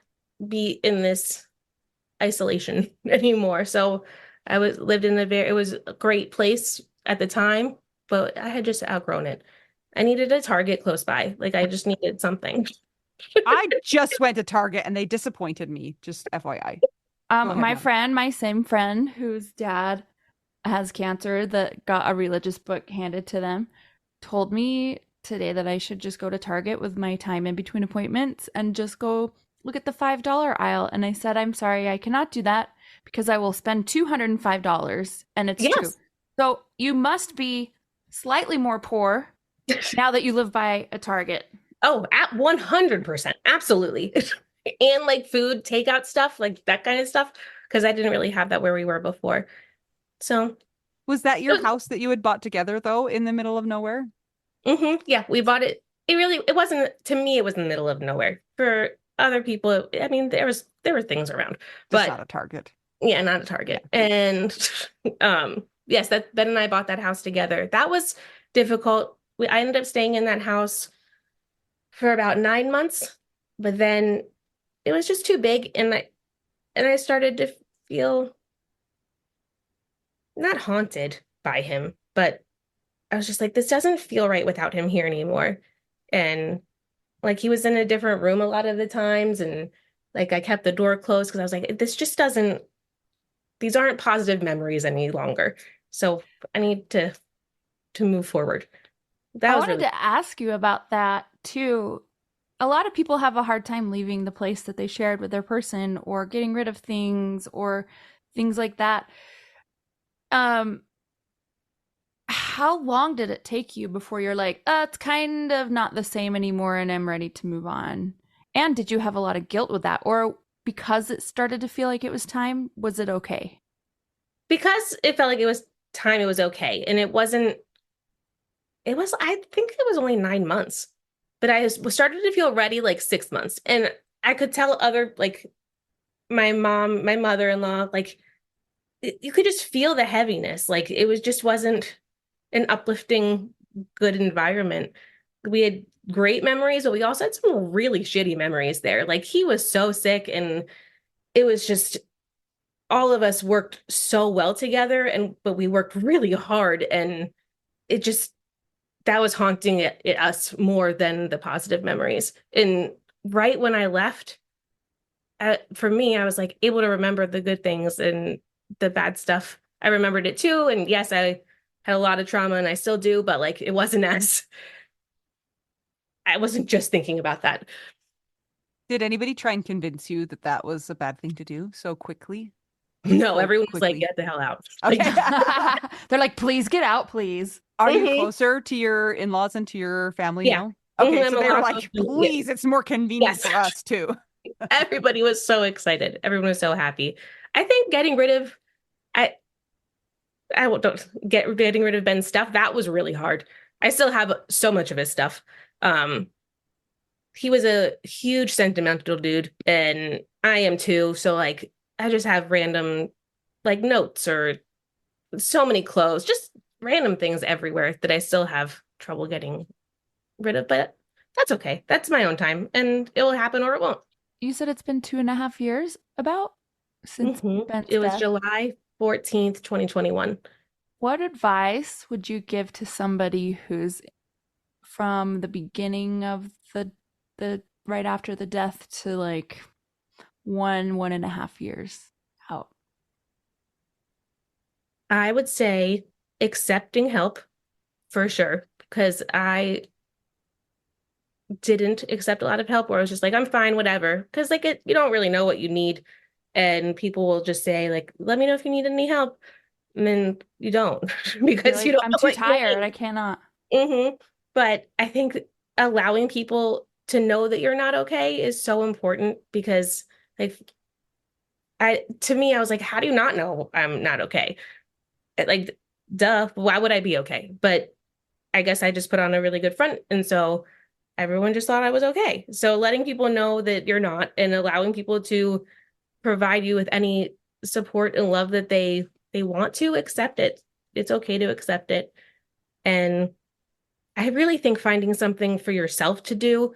Speaker 3: be in this isolation anymore. So I was lived in it was a great place at the time, but I had just outgrown it. I needed a Target close by. Like I just needed something.
Speaker 2: I just went to Target and they disappointed me. Just FYI. Go ahead,
Speaker 1: My
Speaker 2: Mel.
Speaker 1: friend, my same friend whose dad has cancer that got a religious book handed to them, told me today that I should just go to Target with my time in between appointments and just go look at the $5 aisle. And I said, I'm sorry, I cannot do that because I will spend $205. And it's true.
Speaker 3: Yes.
Speaker 1: So you must be slightly more poor now that you live by a Target.
Speaker 3: Oh, at 100%. Absolutely. And like food, takeout stuff, like that kind of stuff, because I didn't really have that where we were before. So,
Speaker 2: Was that your house that you had bought together, though, in the middle of nowhere?
Speaker 3: yeah, we bought it. It wasn't, to me, it was in the middle of nowhere. For other people, I mean, there were things around,
Speaker 2: Just
Speaker 3: but
Speaker 2: not a Target.
Speaker 3: yeah, not a Target. And yes, that Ben and I bought that house together. That was difficult. I ended up staying in that house for about 9 months, but then it was just too big, and I started to feel not haunted by him, but I was just like, this doesn't feel right without him here anymore. And like he was in a different room a lot of the times, and like I kept the door closed because I was like, this just doesn't, these aren't positive memories any longer. So I need to move forward.
Speaker 1: I
Speaker 3: That was
Speaker 1: wanted
Speaker 3: really
Speaker 1: to ask you about that too. A lot of people have a hard time leaving the place that they shared with their person or getting rid of things or things like that. Um, how long did it take you before you're like, it's kind of not the same anymore and I'm ready to move on? And did you have a lot of guilt with that? Or because it started to feel like it was time, was it okay?
Speaker 3: because it felt like it was time, it was okay. And I think it was only 9 months, but I was started to feel ready like 6 months. And I could tell other, like my mom, my mother-in-law, like you could just feel the heaviness. Like it was just wasn't an uplifting, good environment. We had great memories, but we also had some really shitty memories there. Like he was so sick, and it was just all of us worked so well together, and but we worked really hard, and it just that was haunting us more than the positive memories. And right when I left, for me, I was like able to remember the good things, and the bad stuff. I remembered it too. And yes, I had a lot of trauma and I still do, but like it wasn't as, I wasn't just thinking about that.
Speaker 2: Did anybody try and convince you that that was a bad thing to do so quickly?
Speaker 3: No,
Speaker 2: So
Speaker 3: everyone was like,
Speaker 2: quickly.
Speaker 3: get the hell out.
Speaker 2: Okay.
Speaker 3: Like,
Speaker 1: They're like, please get out, please.
Speaker 2: Are you
Speaker 3: mhm.
Speaker 2: closer to your in-laws and to your family
Speaker 3: Yeah.
Speaker 2: now? Okay,
Speaker 3: I'm
Speaker 2: so
Speaker 3: a
Speaker 2: they were
Speaker 3: lot
Speaker 2: like,
Speaker 3: closer. Yeah.
Speaker 2: please, it's more convenient
Speaker 3: Yes.
Speaker 2: for us too.
Speaker 3: Everybody was so excited. Everyone was so happy. I think getting rid of, I, don't getting rid of Ben's stuff. That was really hard. I still have so much of his stuff. Um, he was a huge sentimental dude, and I am too. So like, I just have random like notes or so many clothes, just random things everywhere that I still have trouble getting rid of. But that's okay. That's my own time, and it will happen or it won't.
Speaker 1: You said it's been 2.5 years about since Ben's
Speaker 3: It was
Speaker 1: death.
Speaker 3: July 14th, 2021.
Speaker 1: What advice would you give to somebody who's from the beginning of the right after the death to like 1.5 years out?
Speaker 3: I would say accepting help for sure, because I didn't accept a lot of help, or I was just like, I'm fine, whatever. Because like you don't really know what you need, and people will just say like, let me know if you need any help, and then you don't
Speaker 1: You're
Speaker 3: because you
Speaker 1: like,
Speaker 3: don't
Speaker 1: I'm
Speaker 3: know
Speaker 1: too
Speaker 3: what you
Speaker 1: tired.
Speaker 3: need.
Speaker 1: I cannot.
Speaker 3: But I think allowing people to know that you're not okay is so important because like to me, I was like, how do you not know I'm not okay? Like, duh, why would I be okay? But I guess I just put on a really good front. And so everyone just thought I was okay. So letting people know that you're not and allowing people to provide you with any support and love that they want to accept it. It's okay to accept it. And I really think finding something for yourself to do,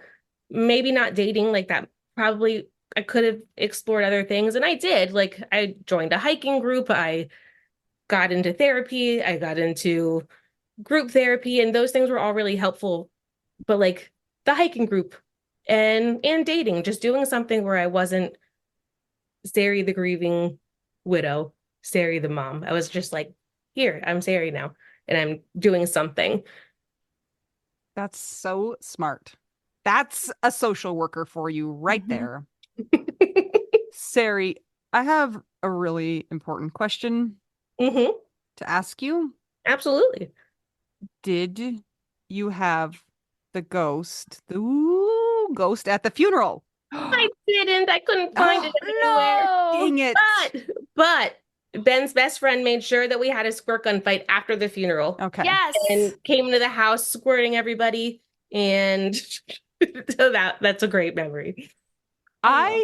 Speaker 3: maybe not dating like that, probably I could have explored other things. And I did. Like I joined a hiking group. I got into therapy. I got into group therapy, and those things were all really helpful. But like the hiking group and dating, just doing something where I wasn't Sari the grieving widow, Sari the mom. I was just like, here, I'm Sari now, and I'm doing something.
Speaker 2: That's so smart. That's a social worker for you right there. Sari, I have a really important question
Speaker 3: Mm-hmm.
Speaker 2: to ask you.
Speaker 3: Absolutely.
Speaker 2: Did you have the ghost at the funeral?
Speaker 3: I didn't. I couldn't find it anywhere.
Speaker 1: No.
Speaker 2: Dang it.
Speaker 3: But Ben's best friend made sure that we had a squirt gun fight after the funeral
Speaker 2: Okay.
Speaker 1: Yes.
Speaker 3: and came into the house squirting everybody. And so that's a great memory.
Speaker 2: I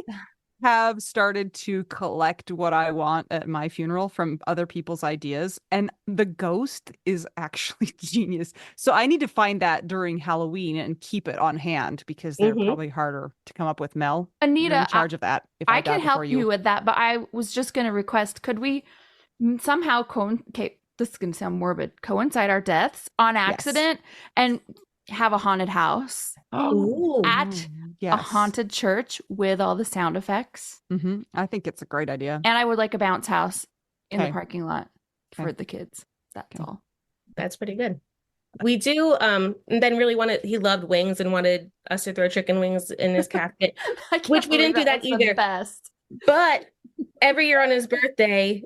Speaker 2: have started to collect what I want at my funeral from other people's ideas, and the ghost is actually genius. So I need to find that during Halloween and keep it on hand because they're
Speaker 3: Mm-hmm.
Speaker 2: probably harder to come up with. Mel, you're
Speaker 1: Anita,
Speaker 2: in charge of that if I
Speaker 1: I
Speaker 2: die
Speaker 1: can
Speaker 2: before
Speaker 1: help you with that, but I was just going to request, could we somehow okay, this is going to sound morbid, coincide our deaths on accident and have a haunted house
Speaker 3: Ooh.
Speaker 1: at a haunted church with all the sound effects.
Speaker 2: I think it's a great idea.
Speaker 1: And I would like a bounce house in the
Speaker 2: Okay.
Speaker 1: parking lot for
Speaker 2: Okay.
Speaker 1: the kids. That's all.
Speaker 3: That's pretty good. We do and then really he loved wings and wanted us to throw chicken wings in his casket,
Speaker 1: I can't
Speaker 3: which we
Speaker 1: believe
Speaker 3: didn't do that
Speaker 1: was the
Speaker 3: either.
Speaker 1: best.
Speaker 3: But every year on his birthday,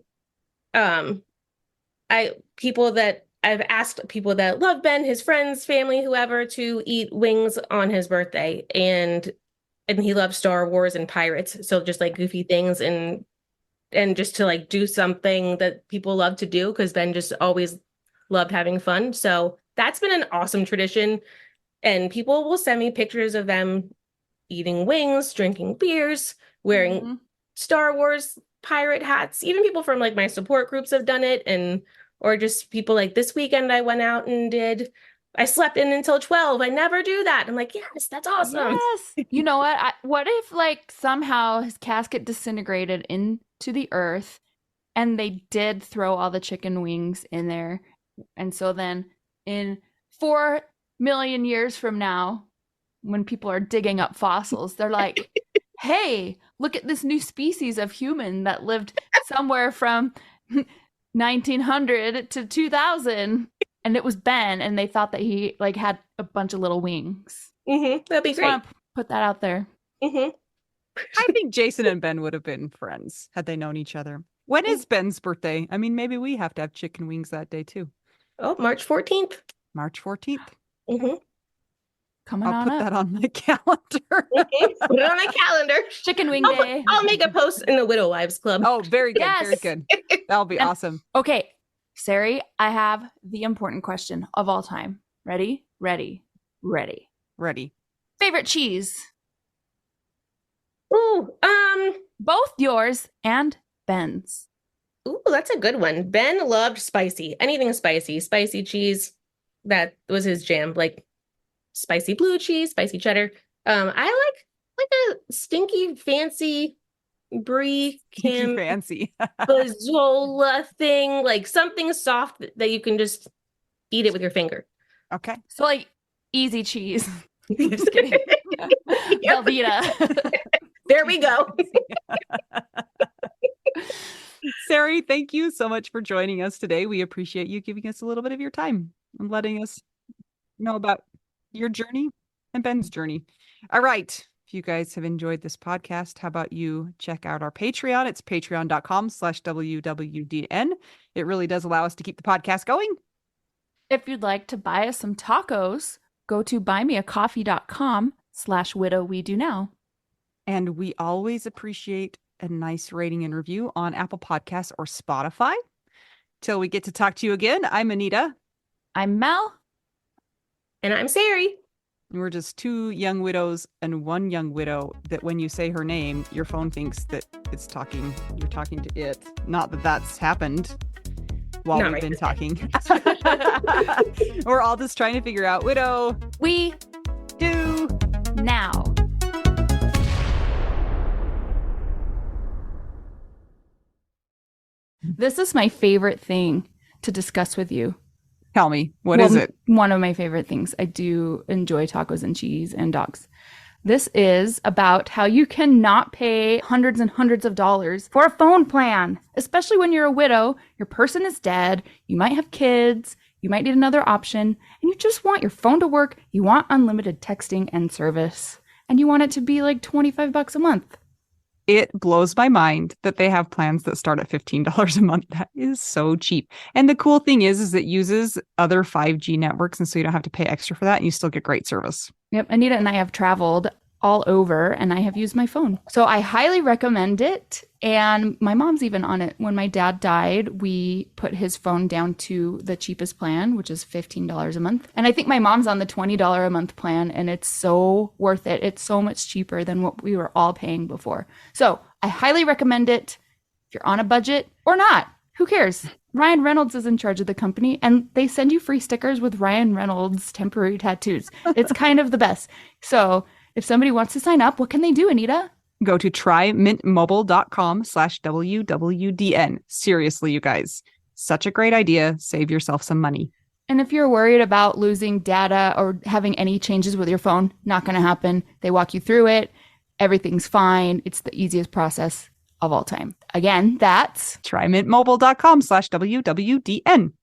Speaker 3: I've asked people that love Ben, his friends, family, whoever, to eat wings on his birthday. And he loves Star Wars and pirates. So just like goofy things and just to like do something that people love to do because Ben just always loved having fun. So that's been an awesome tradition. And people will send me pictures of them eating wings, drinking beers, wearing Star Wars pirate hats. Even people from like my support groups have done it, and or just people like this weekend I went out and I slept in until 12. I never do that. I'm like, yes, that's awesome.
Speaker 1: Yes. You know what? What if like somehow his casket disintegrated into the earth and they did throw all the chicken wings in there? And so then in 4 million years from now, when people are digging up fossils, they're like, hey, look at this new species of human that lived somewhere from 1900 to 2000. And it was Ben, and they thought that he like had a bunch of little wings.
Speaker 3: That'd be
Speaker 1: Just
Speaker 3: great.
Speaker 1: want to put that out there.
Speaker 2: I think Jason and Ben would have been friends had they known each other. When is Ben's birthday? I mean, maybe we have to have chicken wings that day too.
Speaker 3: Oh, March 14th.
Speaker 2: March 14th.
Speaker 1: Coming
Speaker 2: I'll
Speaker 1: on
Speaker 2: put
Speaker 1: up.
Speaker 2: that on my calendar.
Speaker 3: Put it on my calendar.
Speaker 1: Chicken wing day.
Speaker 3: I'll make a post in the Widow Wives Club.
Speaker 2: Oh, very good.
Speaker 1: Yes.
Speaker 2: Very good. That'll be awesome.
Speaker 1: Okay, Sari, I have the important question of all time. Ready? Ready. Favorite cheese?
Speaker 3: Ooh,
Speaker 1: Both yours and Ben's.
Speaker 3: ooh, that's a good one. Ben loved spicy. Anything spicy. Spicy cheese. That was his jam. Like spicy blue cheese, spicy cheddar. I like a stinky, fancy brie
Speaker 2: Too fancy.
Speaker 3: bazzola thing, like something soft that you can just eat it with your finger.
Speaker 2: Okay.
Speaker 1: So like easy cheese. Just kidding. Velveeta.
Speaker 3: There we go.
Speaker 2: Sari, thank you so much for joining us today. We appreciate you giving us a little bit of your time. and letting us know about your journey and Ben's journey. All right. If you guys have enjoyed this podcast, how about you check out our Patreon? It's patreon.com/WWDN. It really does allow us to keep the podcast going.
Speaker 1: If you'd like to buy us some tacos, go to buymeacoffee.com/widow we do now.
Speaker 2: And we always appreciate a nice rating and review on Apple Podcasts or Spotify. Till we get to talk to you again, I'm Anita.
Speaker 1: I'm Mel.
Speaker 3: And I'm Sari.
Speaker 2: And we're just two young widows and one young widow that when you say her name, your phone thinks that you're talking to it. Not that that's happened while we've been talking. We're all just trying to figure out widow.
Speaker 1: We
Speaker 2: do
Speaker 1: now. This is my favorite thing to discuss with you.
Speaker 2: Tell me, what is it?
Speaker 1: One of my favorite things. I do enjoy tacos and cheese and dogs. This is about how you cannot pay hundreds and hundreds of dollars for a phone plan, especially when you're a widow, your person is dead, you might have kids, you might need another option, and you just want your phone to work, you want unlimited texting and service, and you want it to be like $25 a month.
Speaker 2: It blows my mind that they have plans that start at $15 a month. That is so cheap. And the cool thing is it uses other 5G networks. And so you don't have to pay extra for that. And you still get great service.
Speaker 1: Yep. Anita and I have traveled all over and I have used my phone. So I highly recommend it. And my mom's even on it. When my dad died, we put his phone down to the cheapest plan, which is $15 a month. And I think my mom's on the $20 a month plan, and it's so worth it. It's so much cheaper than what we were all paying before. So I highly recommend it if you're on a budget or not. Who cares? Ryan Reynolds is in charge of the company, and they send you free stickers with Ryan Reynolds temporary tattoos. It's kind of the best. So if somebody wants to sign up, what can they do, Anita?
Speaker 2: Go to trymintmobile.com/WWDN. Seriously, you guys, such a great idea. Save yourself some money.
Speaker 1: And if you're worried about losing data or having any changes with your phone, not going to happen. They walk you through it. Everything's fine. It's the easiest process of all time. Again, that's
Speaker 2: trymintmobile.com/WWDN.